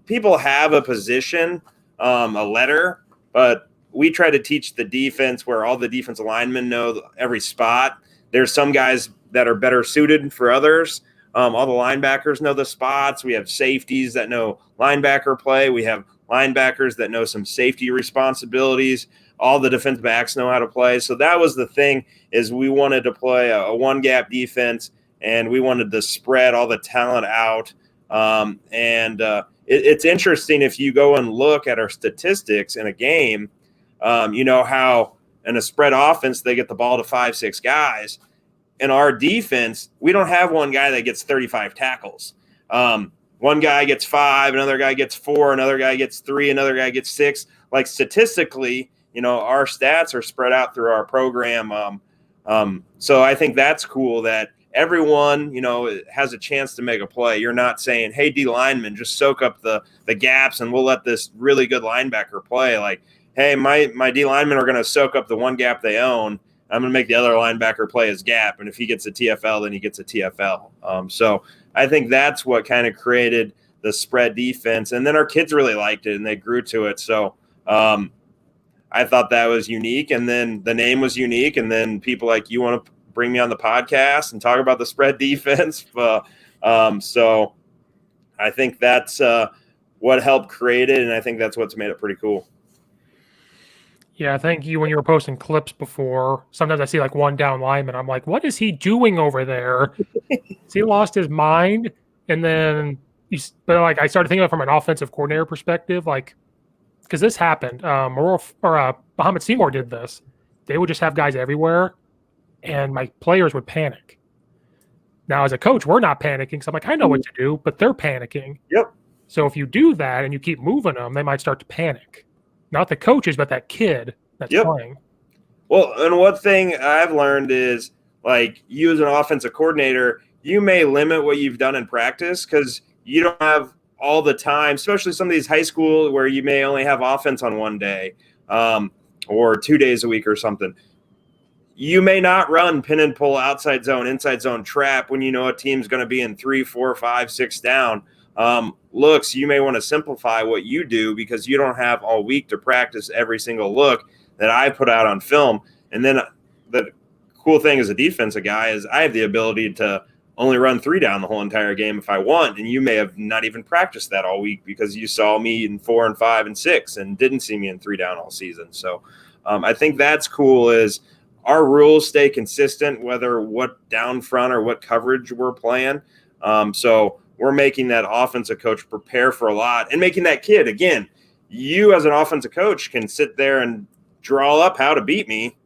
people have a position, a letter, but we try to teach the defense where all the defensive linemen know every spot. There's some guys that are better suited for others. All the linebackers know the spots. We have safeties that know linebacker play. We have linebackers that know some safety responsibilities. All the defensive backs know how to play. So that was the thing, is we wanted to play a one-gap defense, and we wanted to spread all the talent out. It's interesting if you go and look at our statistics in a game, how in a spread offense they get the ball to 5, 6 guys. In our defense, we don't have one guy that gets 35 tackles. One guy gets 5, another guy gets 4, another guy gets 3, another guy gets 6. Like statistically, our stats are spread out through our program. So I think that's cool that everyone, has a chance to make a play. You're not saying, hey, D lineman, just soak up the gaps and we'll let this really good linebacker play. Like, hey, my D linemen are going to soak up the one gap they own. I'm going to make the other linebacker play his gap. And if he gets a TFL, then he gets a TFL. So I think that's what kind of created the spread defense. And then our kids really liked it and they grew to it. So I thought that was unique. And then the name was unique. And then people like, you want to bring me on the podcast and talk about the spread defense. So I think that's what helped create it. And I think that's what's made it pretty cool. Yeah, thank you. When you were posting clips before, sometimes I see like one down lineman. I'm like, what is he doing over there? Has he lost his mind? And then, but like I started thinking about it from an offensive coordinator perspective, like, because this happened. Muhammad Seymour did this. They would just have guys everywhere, and my players would panic. Now, as a coach, we're not panicking. So I'm like, I know what to do, but they're panicking. Yep. So if you do that and you keep moving them, they might start to panic. Not the coaches, but that kid that's playing. Well, and one thing I've learned is, like, you as an offensive coordinator, you may limit what you've done in practice because you don't have all the time, especially some of these high school where you may only have offense on one day or 2 days a week or something. You may not run pin and pull, outside zone, inside zone, trap when you know a team's going to be in 3, 4, 5, 6 down. Looks, you may want to simplify what you do because you don't have all week to practice every single look that I put out on film. And then the cool thing as a defensive guy is I have the ability to only run 3 down the whole entire game if I want. And you may have not even practiced that all week because you saw me in 4 and 5 and 6 and didn't see me in 3 down all season. So I think that's cool is our rules stay consistent, whether what down front or what coverage we're playing. So we're making that offensive coach prepare for a lot and making that kid, again, you as an offensive coach can sit there and draw up how to beat me.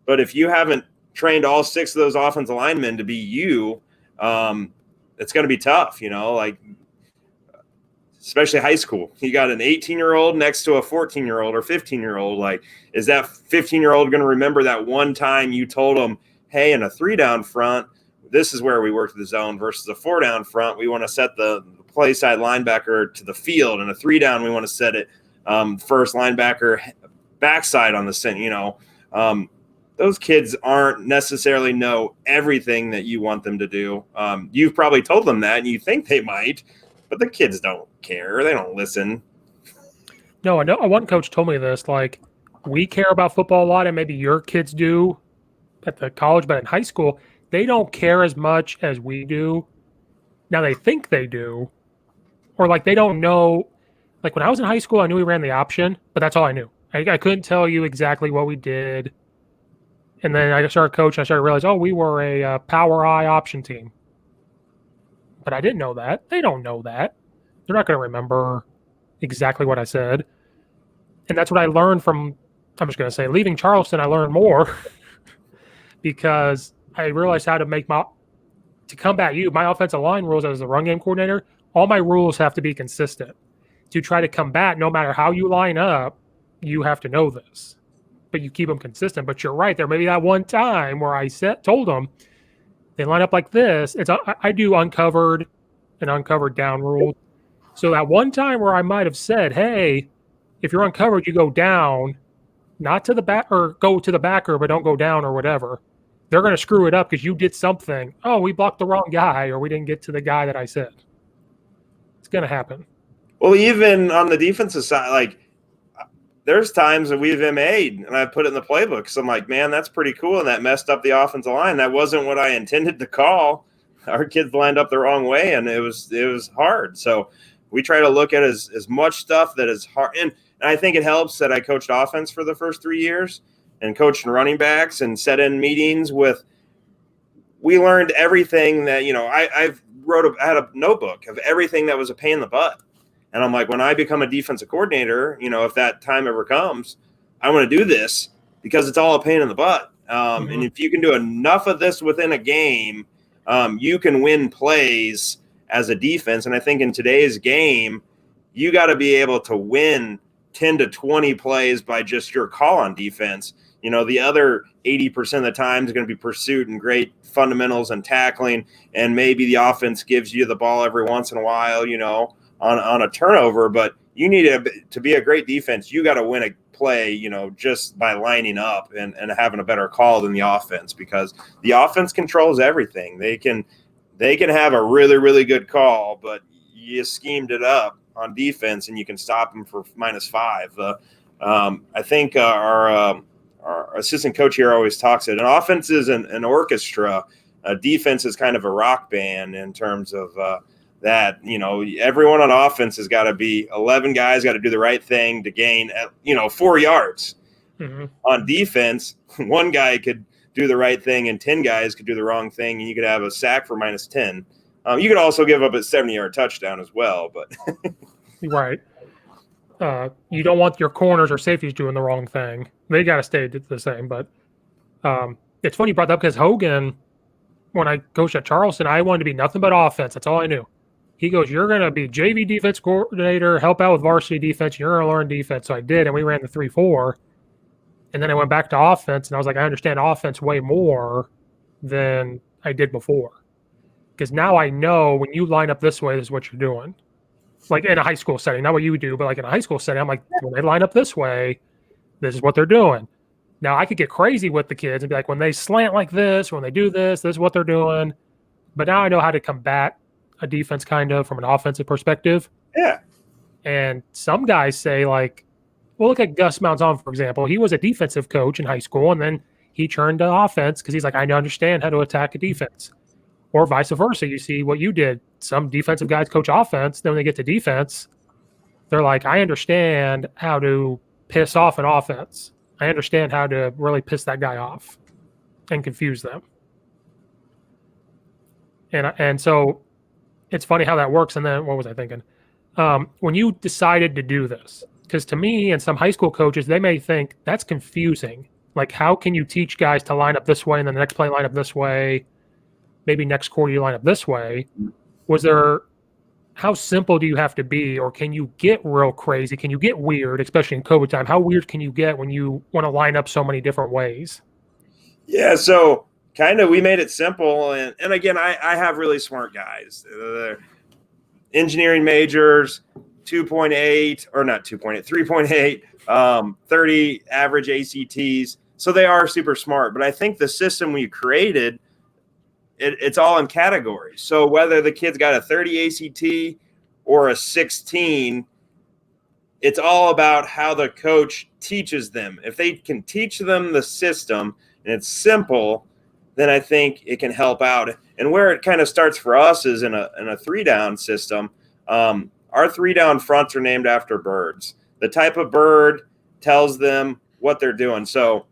But if you haven't trained all 6 of those offensive linemen to be you, it's going to be tough, like especially high school. You got an 18-year-old next to a 14-year-old or 15-year-old. Like, is that 15-year-old going to remember that one time you told them, hey, in a 3 down front, this is where we work the zone versus a 4 down front. We want to set the play side linebacker to the field. And a 3 down, we want to set it first linebacker backside on the center. those kids aren't necessarily know everything that you want them to do. You've probably told them that, and you think they might, but the kids don't care. They don't listen. No, I know one coach told me this, like, we care about football a lot, and maybe your kids do at the college, but in high school, they don't care as much as we do. Now they think they do, or like they don't know. Like when I was in high school, I knew we ran the option, but that's all I knew. I couldn't tell you exactly what we did. And then I started coaching. I started to realize, oh, we were a power I option team. But I didn't know that. They don't know that. They're not going to remember exactly what I said. And that's what I learned from, I'm just going to say, leaving Charleston, I learned more because I realized how to to combat you, my offensive line rules as a run game coordinator, all my rules have to be consistent. To try to combat, no matter how you line up, you have to know this. But you keep them consistent. But you're right. There may be that one time where I told them they line up like this. I do uncovered and uncovered down rule. So that one time where I might have said, hey, if you're uncovered, you go down, not to the back or go to the backer, but don't go down or whatever. They're going to screw it up because you did something. Oh, we blocked the wrong guy or we didn't get to the guy that I said. It's going to happen. Well, even on the defensive side, like there's times that we've MA'd and I put it in the playbook. So I'm like, man, that's pretty cool. And that messed up the offensive line. That wasn't what I intended to call. Our kids lined up the wrong way and it was hard. So we try to look at as much stuff that is hard. And I think it helps that I coached offense for the first 3 years and coached running backs and set in meetings we learned everything that, I had a notebook of everything that was a pain in the butt. And I'm like, when I become a defensive coordinator, if that time ever comes, I want to do this because it's all a pain in the butt. And if you can do enough of this within a game, you can win plays as a defense. And I think in today's game, you got to be able to win 10 to 20 plays by just your call on defense. The other 80% of the time is going to be pursuit and great fundamentals and tackling. And maybe the offense gives you the ball every once in a while, on a turnover, but you need to be a great defense. You got to win a play, just by lining up and having a better call than the offense, because the offense controls everything. They can have a really, really good call, but you schemed it up on defense and you can stop them for -5. I think our assistant coach here always talks it. An offense is an orchestra. A defense is kind of a rock band in terms of that. Everyone on offense has got to be 11 guys, got to do the right thing to gain, 4 yards. Mm-hmm. On defense, one guy could do the right thing and 10 guys could do the wrong thing, and you could have a sack for -10. You could also give up a 70-yard touchdown as well, but right. You don't want your corners or safeties doing the wrong thing. They got to stay the same. But it's funny you brought that up because Hogan, when I coached at Charleston, I wanted to be nothing but offense. That's all I knew. He goes, you're going to be JV defense coordinator, help out with varsity defense. You're going to learn defense. So I did, and we ran the 3-4. And then I went back to offense, and I was like, I understand offense way more than I did before. Because now I know when you line up this way, this is what you're doing. Like in a high school setting, not what you do, but like in a high school setting, I'm like, when they line up this way, this is what they're doing. Now I could get crazy with the kids and be like, when they slant like this, when they do this is what they're doing. But now I know how to combat a defense kind of from an offensive perspective. Yeah. And some guys say like, well, look at Gus Malzahn, for example. He was a defensive coach in high school, and then he turned to offense because he's like, I understand how to attack a defense. Or vice versa. You see what you did. Some defensive guys coach offense. Then when they get to defense, they're like, I understand how to piss off an offense. I understand how to really piss that guy off and confuse them. And so it's funny how that works. And then what was I thinking? When you decided to do this, because to me and some high school coaches, they may think that's confusing. Like, how can you teach guys to line up this way and then the next play line up this way? Maybe next quarter you line up this way. How simple do you have to be, or can you get real crazy? Can you get weird, especially in COVID time? How weird can you get when you want to line up so many different ways? Yeah, so kind of we made it simple. And again, I have really smart guys. They're engineering majors, 2.8, or not 2.8, 3.8, 30 average ACTs. So they are super smart. But I think the system we created, it's all in categories. So whether the kid's got a 30 ACT or a 16, it's all about how the coach teaches them. If they can teach them the system and it's simple, then I think it can help out. And where it kind of starts for us is in a 3-down system. Our 3-down fronts are named after birds. The type of bird tells them what they're doing. So,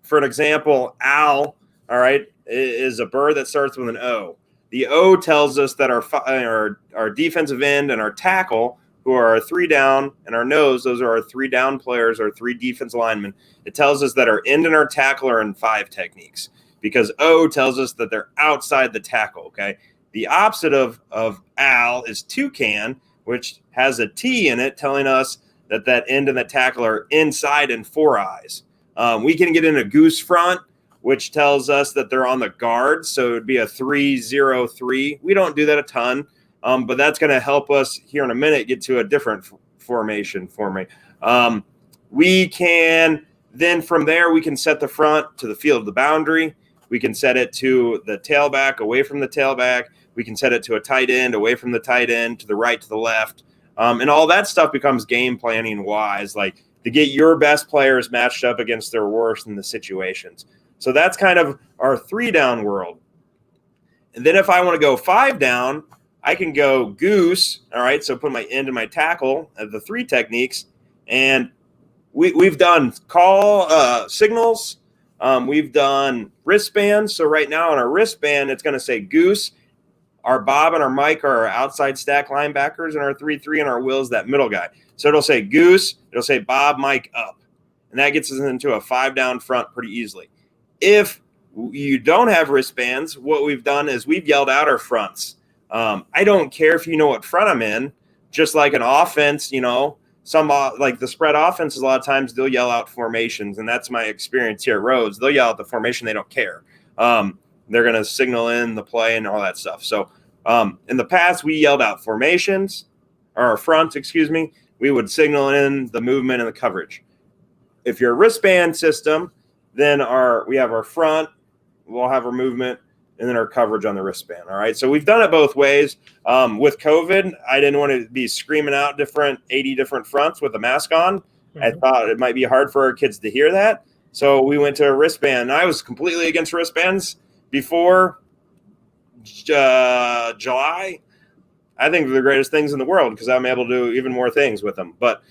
for an example, owl, all right, is a bird that starts with an O. The O tells us that our defensive end and our tackle, who are our 3-down, and our nose, those are our 3-down players, our 3 defense linemen. It tells us that our end and our tackle are in 5 techniques, because O tells us that they're outside the tackle, okay? The opposite of owl is toucan, which has a T in it, telling us that end and the tackle are inside and 4 eyes. We can get in a goose front, which tells us that they're on the guard, so it would be a 3-0-3. We don't do that a ton. But that's going to help us here in a minute get to a different formation for me. We can then from there, we can set the front to the field of the boundary. We can set it to the tailback, away from the tailback. We can set it to a tight end, away from the tight end, to the right, to the left. And all that stuff becomes game planning wise, like to get your best players matched up against their worst in the situations. So that's kind of our 3-down world. And then if I want to go 5-down, I can go goose, all right, so put my end and my tackle at the 3 techniques, and we've done call signals. We've done wristbands. So right now on our wristband, it's going to say goose. Our Bob and our Mike are our outside stack linebackers, and our 3-3 and our Will's that middle guy. So it'll say goose, it'll say Bob, Mike, up. And that gets us into a 5-down front pretty easily. If you don't have wristbands, what we've done is we've yelled out our fronts. I don't care if you know what front I'm in, just like an offense, some like the spread offenses, a lot of times they'll yell out formations. And that's my experience here at Rhodes. They'll yell out the formation. They don't care. They're going to signal in the play and all that stuff. So in the past, we yelled out formations or fronts, we would signal in the movement and the coverage. If you're a wristband system, then we have our front, we'll have our movement, and then our coverage on the wristband. All right. So we've done it both ways. With COVID, I didn't want to be screaming out 80 different fronts with a mask on. Mm-hmm. I thought it might be hard for our kids to hear that. So we went to a wristband. I was completely against wristbands before July. I think they're the greatest things in the world because I'm able to do even more things with them. But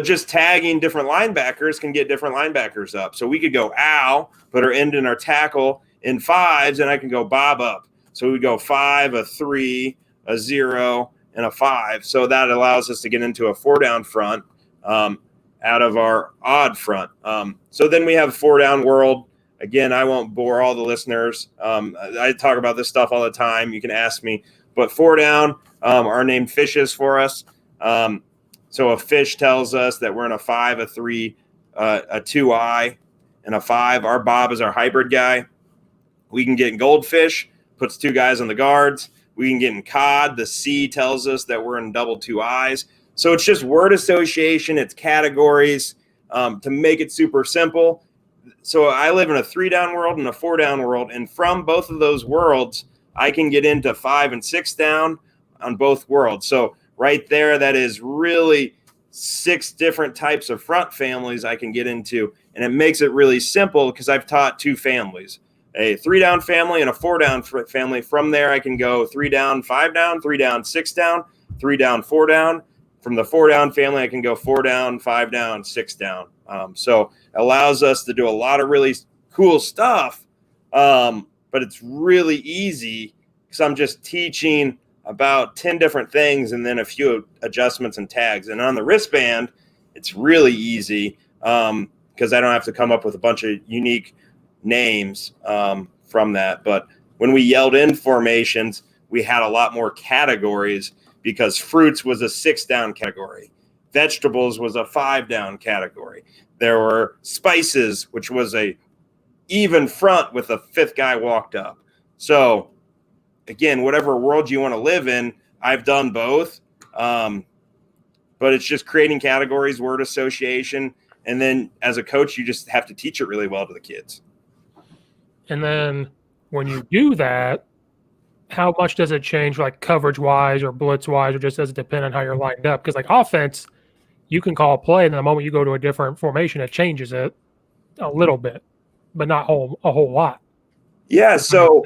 just tagging different linebackers can get different linebackers up. So we could go ow, put our end in our tackle in 5s, and I can go Bob up. So we go 5, a 3, a 0, and a 5. So that allows us to get into a 4-down front out of our odd front. So then we have 4-down world. Again, I won't bore all the listeners. I talk about this stuff all the time. You can ask me. But 4-down are named fishes for us. So a fish tells us that we're in a 5, a 3, a 2-eye, and a 5. Our Bob is our hybrid guy. We can get in goldfish, puts 2 guys on the guards. We can get in cod. The C tells us that we're in double 2 eyes. So it's just word association. It's categories to make it super simple. So I live in a 3-down world and a 4-down world. And from both of those worlds, I can get into 5 and 6 down on both worlds. So right there, that is really 6 different types of front families I can get into. And it makes it really simple because I've taught 2 families. A 3-down family and a 4-down family. From there, I can go 3-down, 5-down, 3-down, 6-down, 3-down, 4-down. From the 4-down family, I can go 4-down, 5-down, 6-down. So it allows us to do a lot of really cool stuff, but it's really easy because I'm just teaching about 10 different things and then a few adjustments and tags. And on the wristband, it's really easy because I don't have to come up with a bunch of unique names from that. But when we yelled in formations, we had a lot more categories because fruits was a 6-down category. Vegetables was a 5-down category. There were spices, which was a even front with a 5th guy walked up. So again, whatever world you want to live in, I've done both. But it's just creating categories, word association, And then as a coach, you just have to teach it really well to the kids. And then when you do that, how much does it change, like coverage wise or blitz wise, or just does it depend on how you're lined up? Because like offense, you can call a play, and the moment you go to a different formation, it changes it a little bit, but not a whole lot. Yeah. So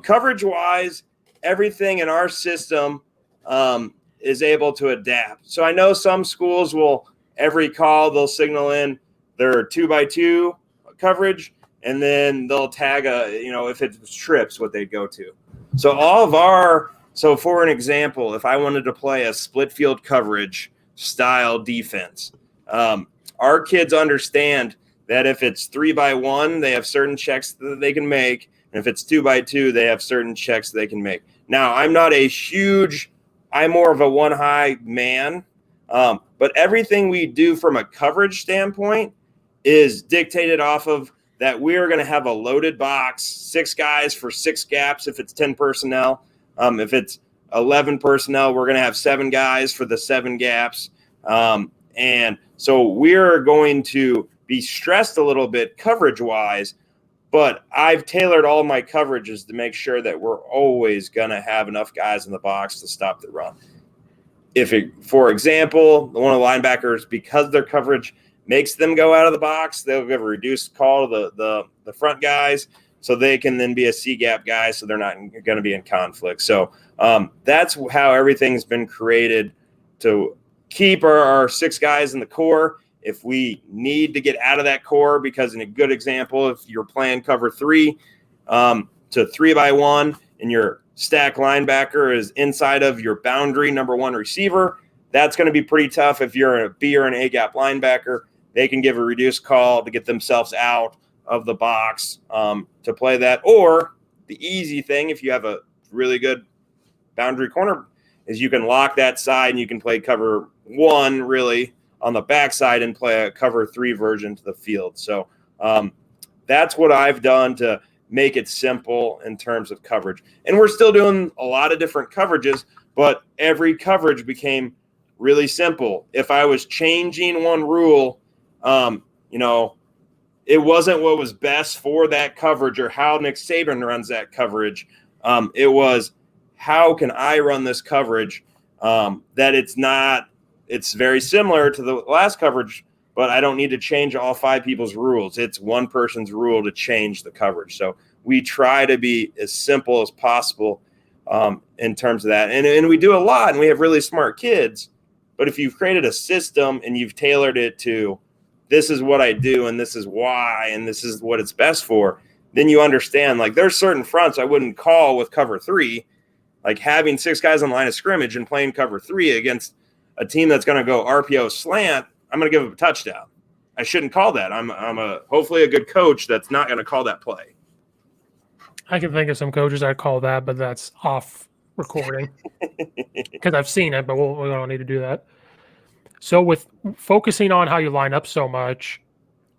coverage wise, everything in our system is able to adapt. So I know some schools will every call they'll signal in their 2x2 coverage, and then they'll tag if it's trips, what they'd go to. So for an example, if I wanted to play a split field coverage style defense, our kids understand that if it's 3x1, they have certain checks that they can make. And if it's 2x2, they have certain checks they can make. Now, I'm more of a one high man. But everything we do from a coverage standpoint is dictated off of that we're going to have a loaded box, 6 guys for 6 gaps if it's 10 personnel. If it's 11 personnel, we're going to have 7 guys for the 7 gaps. And so we're going to be stressed a little bit coverage-wise, but I've tailored all my coverages to make sure that we're always going to have enough guys in the box to stop the run. For example, one of the linebackers, because their coverage makes them go out of the box, they'll give a reduced call to the front guys so they can then be a C-gap guy so they're not going to be in conflict. So that's how everything's been created to keep our 6 guys in the core. If we need to get out of that core, because in a good example, if you're playing cover 3 to 3x1 and your stack linebacker is inside of your boundary number 1 receiver, that's going to be pretty tough. If you're a B or an A gap linebacker, they can give a reduced call to get themselves out of the box to play that. Or the easy thing, if you have a really good boundary corner, is you can lock that side and you can play cover 1 really on the backside and play a cover 3 version to the field. So that's what I've done to make it simple in terms of coverage. And we're still doing a lot of different coverages, but every coverage became really simple. If I was changing one rule, it wasn't what was best for that coverage or how Nick Saban runs that coverage. It was, how can I run this coverage that it's very similar to the last coverage, but I don't need to change all 5 people's rules. It's one person's rule to change the coverage. So we try to be as simple as possible in terms of that. And we do a lot, and we have really smart kids. But if you've created a system and you've tailored it to, this is what I do and this is why and this is what it's best for, then you understand, like, there's certain fronts I wouldn't call with cover 3, like having 6 guys on the line of scrimmage and playing cover 3 against a team that's going to go RPO slant. I'm going to give them a touchdown. I shouldn't call that. I'm hopefully a good coach that's not going to call that play. I can think of some coaches I'd call that, but that's off recording because I've seen it, but we don't need to do that. So with focusing on how you line up so much,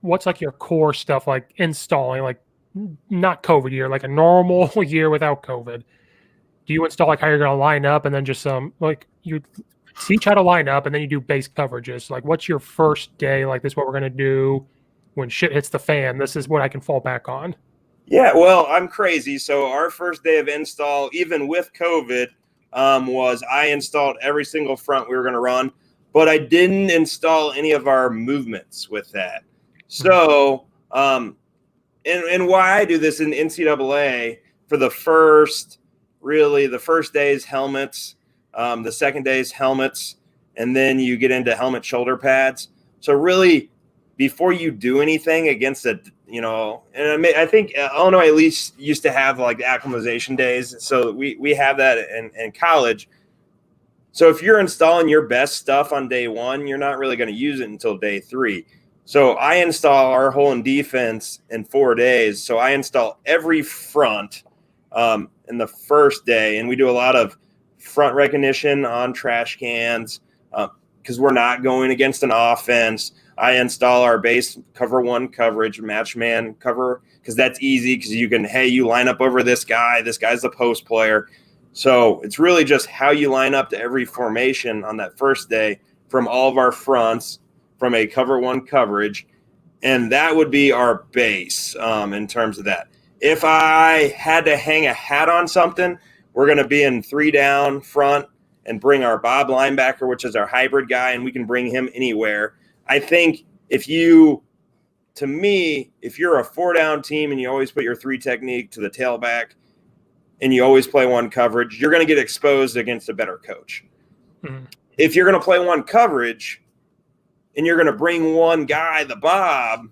what's like your core stuff, like installing, like not COVID year, like a normal year without COVID? Do you install like how you're going to line up and then just like you teach how to line up and then you do base coverages? Like what's your first day? Like this is what we're going to do when shit hits the fan. This is what I can fall back on. Yeah, well, I'm crazy. So our first day of install, even with COVID, was I installed every single front we were going to run, but I didn't install any of our movements with that. So, and why I do this in NCAA for the first day is helmets, the second day is helmets, and then you get into helmet shoulder pads. So really, before you do anything against and I think Illinois at least used to have like acclimatization days. So we have that in college. So if you're installing your best stuff on day 1, you're not really going to use it until day 3. So I install our whole defense in 4 days. So I install every front in the first day, and we do a lot of front recognition on trash cans because we're not going against an offense. I install our base cover 1 coverage, match man cover, because that's easy because you line up over this guy. This guy's the post player. So it's really just how you line up to every formation on that first day from all of our fronts. from a cover one coverage, and that would be our base in terms of that. If I had to hang a hat on something, we're going to be in 3 down front and bring our Bob linebacker, which is our hybrid guy, and we can bring him anywhere. I think if you're a 4 down team and you always put your 3 technique to the tailback and you always play one coverage, you're going to get exposed against a better coach. Mm-hmm. If you're going to play one coverage and you're going to bring one guy, the Bob,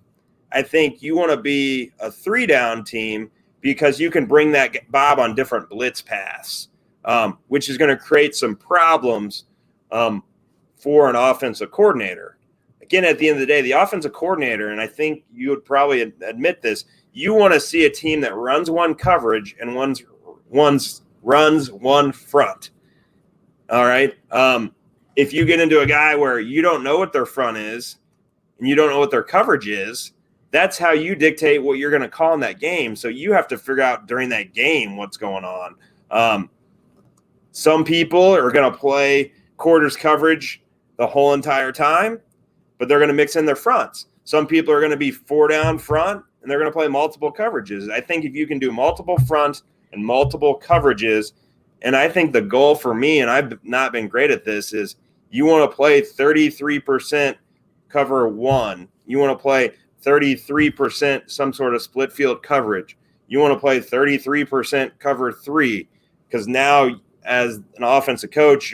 I think you want to be a 3 down team because you can bring that Bob on different blitz paths, which is going to create some problems for an offensive coordinator. Again, at the end of the day, the offensive coordinator, and I think you would probably admit this, you want to see a team that runs one coverage and runs one front. All right. If you get into a guy where you don't know what their front is and you don't know what their coverage is, that's how you dictate what you're going to call in that game. So you have to figure out during that game what's going on. Some people are going to play quarters coverage the whole entire time, but they're going to mix in their fronts. Some people are going to be 4 down front, and they're going to play multiple coverages. I think if you can do multiple fronts and multiple coverages, and I think the goal for me, and I've not been great at this, is you want to play 33% cover 1. You want to play 33% some sort of split field coverage. You want to play 33% cover 3, because now as an offensive coach,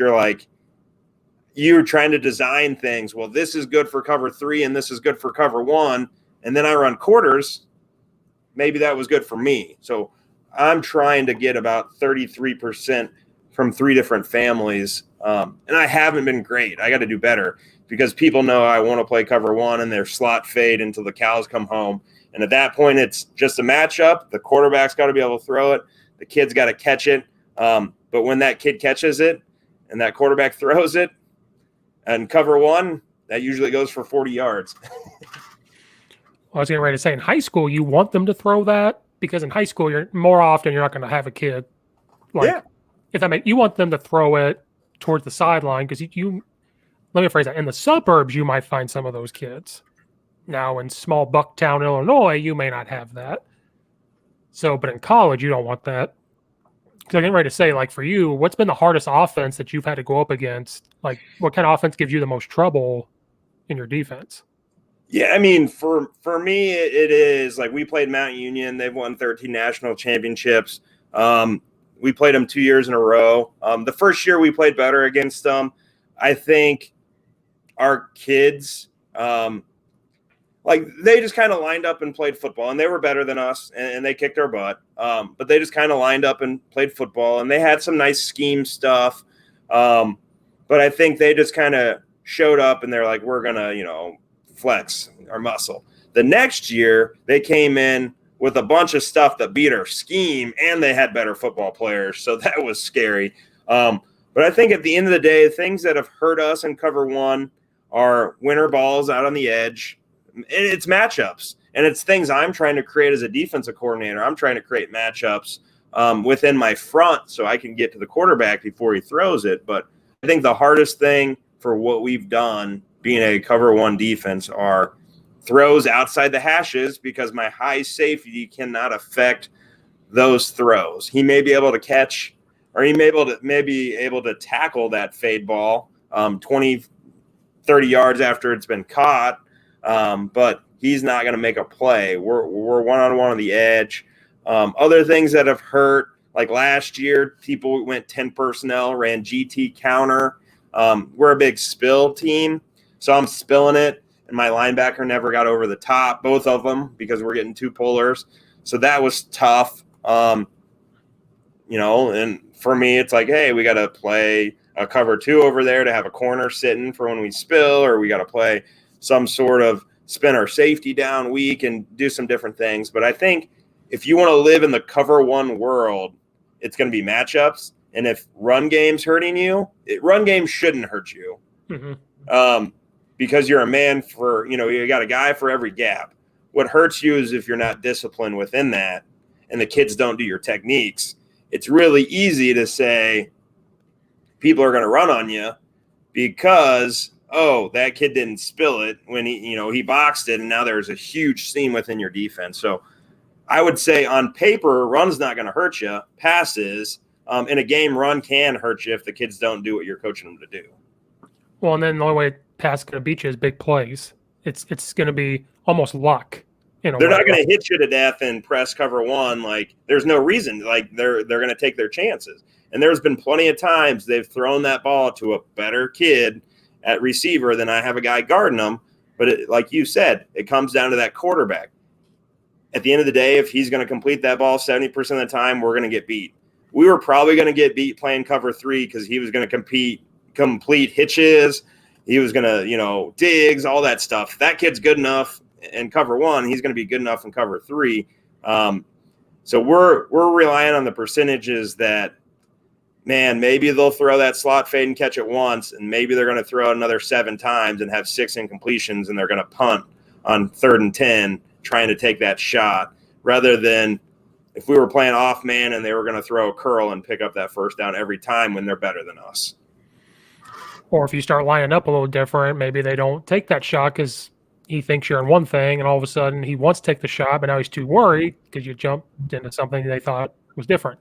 you're trying to design things. Well, this is good for cover 3 and this is good for cover 1. And then I run quarters. Maybe that was good for me. So I'm trying to get about 33% from 3 different families. And I haven't been great. I got to do better because people know I want to play cover 1 and their slot fade until the cows come home. And at that point, it's just a matchup. The quarterback's got to be able to throw it. The kid's got to catch it. But when that kid catches it and that quarterback throws it and cover 1, that usually goes for 40 yards. I was getting ready to say, in high school, you want them to throw that because in high school, you're not going to have a kid. You want them to throw it towards the sideline because let me phrase that. In the suburbs, you might find some of those kids. Now, in small Bucktown, Illinois, you may not have that. So, but in college, you don't want that. So I'm getting ready to say, for you, what's been the hardest offense that you've had to go up against? What kind of offense gives you the most trouble in your defense? Yeah, I mean, for me, it is we played Mount Union. They've won 13 national championships. We played them 2 years in a row. The first year we played better against them. I think our kids, they just kind of lined up and played football, and they were better than us, and they kicked our butt. But they just kind of lined up and played football, and they had some nice scheme stuff. But I think they just kind of showed up, and they're like, we're going to, flex our muscle. The next year, they came in with a bunch of stuff that beat our scheme, and they had better football players, so that was scary. But I think at the end of the day, things that have hurt us in cover 1 are winter balls out on the edge. It's matchups, and it's things I'm trying to create as a defensive coordinator. I'm trying to create matchups within my front so I can get to the quarterback before he throws it. But I think the hardest thing for what we've done being a cover 1 defense are throws outside the hashes because my high safety cannot affect those throws. He may be able to catch, or he may be able to tackle that fade ball 20, 30 yards after it's been caught, but he's not going to make a play. We're one-on-one on the edge. Other things that have hurt, like last year, people went 10 personnel, ran GT counter. We're a big spill team, so I'm spilling it, and my linebacker never got over the top, both of them, because we're getting 2 pullers. So that was tough. And for me, it's hey, we got to play a cover 2 over there to have a corner sitting for when we spill, or we got to play some sort of spin our safety down weak and do some different things. But I think if you want to live in the cover 1 world, it's going to be matchups. And if run game's hurting you, run game shouldn't hurt you. Mm-hmm. Because you're a man for, you got a guy for every gap. What hurts you is if you're not disciplined within that and the kids don't do your techniques. It's really easy to say people are going to run on you because oh, that kid didn't spill it when he boxed it, and now there's a huge seam within your defense. So I would say on paper, run's not going to hurt you. Passes in a game, run can hurt you if the kids don't do what you're coaching them to do. Well, and then the only way pass going to beat you is big plays. It's going to be almost luck. They're not going to hit you to death and press cover one. Like, there's no reason. Like, they're going to take their chances. And there's been plenty of times they've thrown that ball to a better kid at receiver than I have a guy guarding them. But like you said, it comes down to that quarterback. At the end of the day, if he's going to complete that ball 70% of the time, we're going to get beat. We were probably going to get beat playing cover 3 because he was going to complete hitches. He was going to, digs, all that stuff. That kid's good enough in cover 1. He's going to be good enough in cover 3. So we're relying on the percentages that, man, maybe they'll throw that slot fade and catch it once, and maybe they're going to throw it another 7 times and have 6 incompletions, and they're going to punt on 3rd and 10 trying to take that shot, rather than if we were playing off man and they were going to throw a curl and pick up that first down every time when they're better than us. Or if you start lining up a little different, maybe they don't take that shot because he thinks you're in one thing, and all of a sudden he wants to take the shot, but now he's too worried because you jumped into something they thought was different.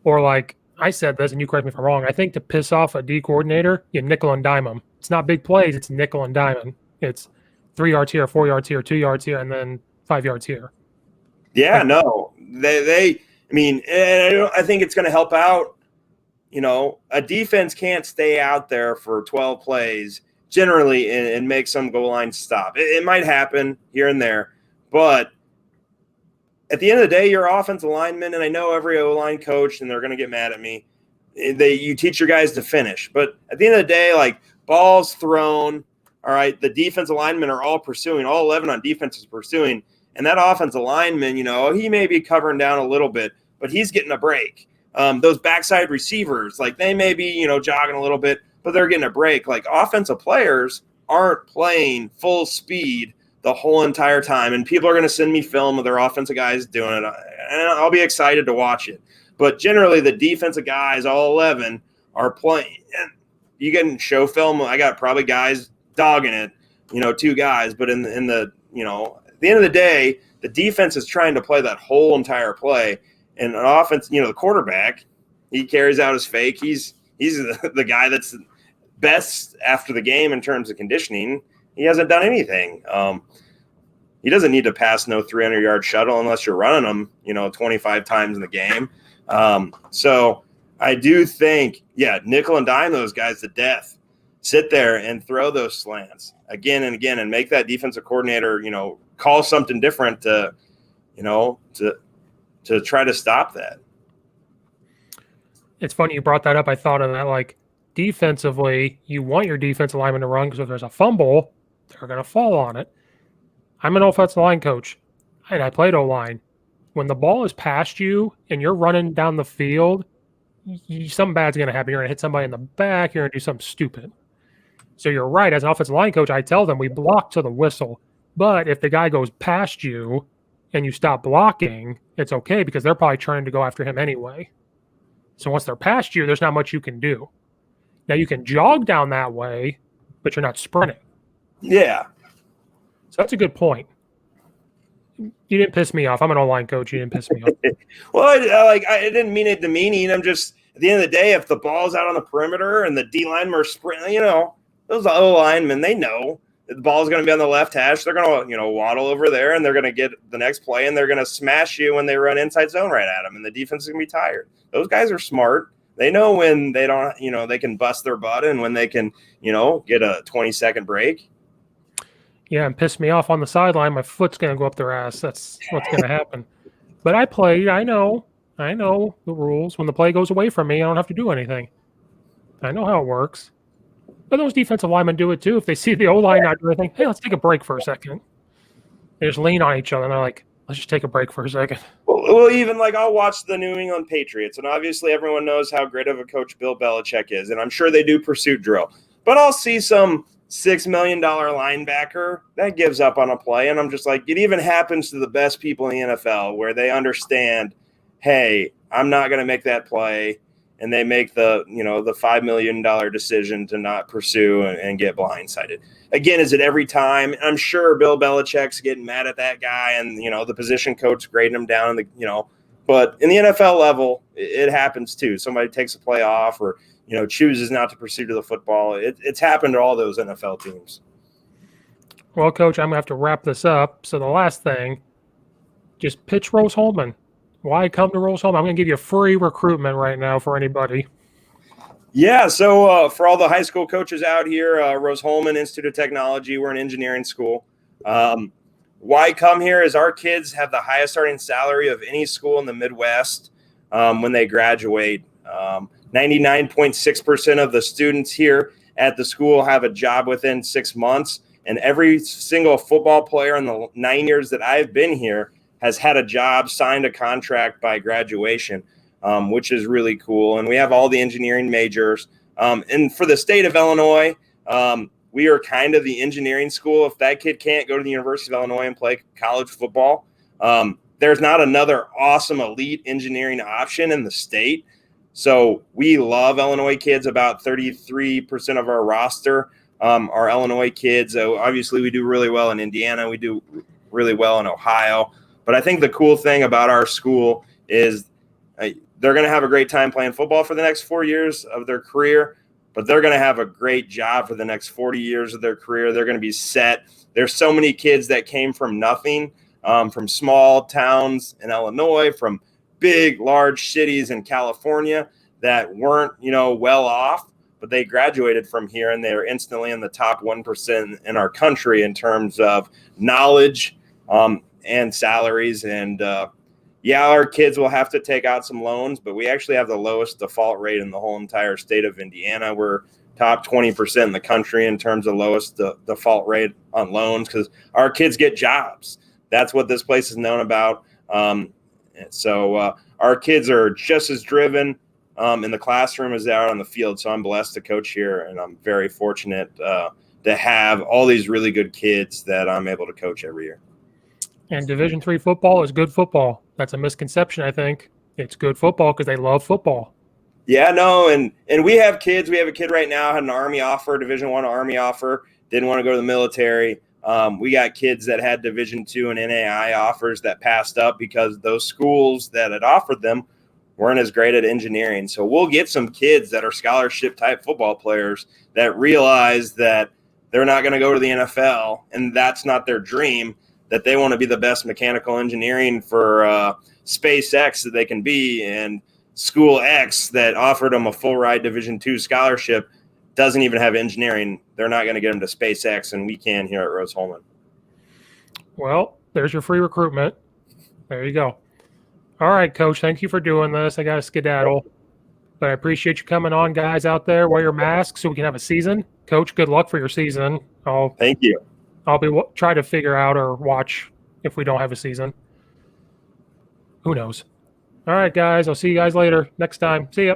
Or like I said this, and you correct me if I'm wrong, I think to piss off a D coordinator, you nickel and dime them. It's not big plays, it's nickel and dime. It's 3 yards here, 4 yards here, 2 yards here, and then 5 yards here. Yeah, no. I think it's going to help out. A defense can't stay out there for 12 plays generally and make some goal line stop. It might happen here and there, but at the end of the day, your offensive lineman, and I know every O-line coach, and they're going to get mad at me, you teach your guys to finish. But at the end of the day, like, balls thrown, all right, the defensive linemen are all pursuing, all 11 on defense is pursuing, and that offensive lineman, he may be covering down a little bit, but he's getting a break. Those backside receivers, like, they may be, jogging a little bit, but they're getting a break. Like, offensive players aren't playing full speed the whole entire time, and people are going to send me film of their offensive guys doing it, and I'll be excited to watch it. But generally, the defensive guys, all 11, are playing. And you can show film. I got probably guys dogging it, 2 guys. But at the end of the day, the defense is trying to play that whole entire play. And an offense, the quarterback, he carries out his fake. He's the guy that's best after the game in terms of conditioning. He hasn't done anything. He doesn't need to pass no 300-yard shuttle unless you're running them, 25 times in the game. So I do think, nickel and dime those guys to death. Sit there and throw those slants again and again and make that defensive coordinator, call something different to try to stop that. It's funny you brought that up. I thought of that, like, defensively, you want your defensive lineman to run because if there's a fumble, they're going to fall on it. I'm an offensive line coach, and I played O-line. When the ball is past you and you're running down the field, something bad's going to happen. You're going to hit somebody in the back. You're going to do something stupid. So you're right. As an offensive line coach, I tell them we block to the whistle. But if the guy goes past you and you stop blocking, it's okay because they're probably trying to go after him anyway. So once they're past you, there's not much you can do. Now you can jog down that way, but you're not sprinting. Yeah. So that's a good point. You didn't piss me off. I'm an O-line coach. You didn't piss me off. Well, I didn't mean it demeaning. I'm just, at the end of the day, if the ball's out on the perimeter and the D-linemen are sprinting, those O-linemen, they know the ball's going to be on the left hash. They're going to, waddle over there, and they're going to get the next play, and they're going to smash you when they run inside zone right at them, and the defense is going to be tired. Those guys are smart. They know when they don't, they can bust their butt and when they can, get a 20-second break. Yeah, and piss me off on the sideline, my foot's going to go up their ass. That's what's going to happen. But I played. I know the rules. When the play goes away from me, I don't have to do anything. I know how it works. But those defensive linemen do it too. If they see the O-line not doing anything, hey, let's take a break for a second. They just lean on each other, and they're like, let's just take a break for a second. Well, even like I'll watch the New England Patriots, and obviously everyone knows how great of a coach Bill Belichick is, and I'm sure they do pursuit drill. But I'll see some $6 million linebacker that gives up on a play, and I'm just like, it even happens to the best people in the NFL where they understand, hey, I'm not going to make that play, and they make the $5 million decision to not pursue and get blindsided. Again, is it every time? I'm sure Bill Belichick's getting mad at that guy, and the position coach grading him down, but in the NFL level, it happens too. Somebody takes a play off, or chooses not to pursue to the football. It's happened to all those NFL teams. Well, Coach, I'm gonna have to wrap this up. So the last thing, just pitch Rose-Hulman. Why come to Rose-Hulman? I'm going to give you a free recruitment right now for anybody. Yeah, so for all the high school coaches out here, Rose-Hulman Institute of Technology, we're an engineering school. Why come here is our kids have the highest starting salary of any school in the Midwest when they graduate. 99.6% of the students here at the school have a job within 6 months, and every single football player in the 9 years that I've been here has had a job, signed a contract by graduation, which is really cool. And we have all the engineering majors. And for the state of Illinois, we are kind of the engineering school. If that kid can't go to the University of Illinois and play college football, there's not another awesome elite engineering option in the state. So we love Illinois kids. About 33% of our roster are Illinois kids. So obviously, we do really well in Indiana. We do really well in Ohio. But I think the cool thing about our school is they're going to have a great time playing football for the next 4 years of their career, but they're going to have a great job for the next 40 years of their career. They're going to be set. There's so many kids that came from nothing, from small towns in Illinois, from big, large cities in California that weren't, well off, but they graduated from here, and they're instantly in the top 1% in our country in terms of knowledge, and salaries. And our kids will have to take out some loans, but we actually have the lowest default rate in the whole entire state of Indiana. We're top 20% in the country in terms of lowest default rate on loans, because our kids get jobs. That's what this place is known about. So our kids are just as driven in the classroom as they are on the field. So I'm blessed to coach here, and I'm very fortunate to have all these really good kids that I'm able to coach every year. And Division III football is good football. That's a misconception, I think. It's good football because they love football. Yeah, no, and we have kids. We have a kid right now, had an Army offer, Division I Army offer, didn't want to go to the military. We got kids that had Division II and NAI offers that passed up because those schools that had offered them weren't as great at engineering. So we'll get some kids that are scholarship-type football players that realize that they're not going to go to the NFL, and that's not their dream, that they want to be the best mechanical engineering for SpaceX that they can be, and School X that offered them a full ride Division II scholarship doesn't even have engineering. They're not going to get them to SpaceX, and we can here at Rose-Hulman. Well, there's your free recruitment. There you go. All right, Coach, thank you for doing this. I got to skedaddle, but I appreciate you coming on, guys out there. Wear your masks so we can have a season. Coach, good luck for your season. Thank you. I'll be try to figure out or watch if we don't have a season. Who knows? All right, guys. I'll see you guys later next time. See ya.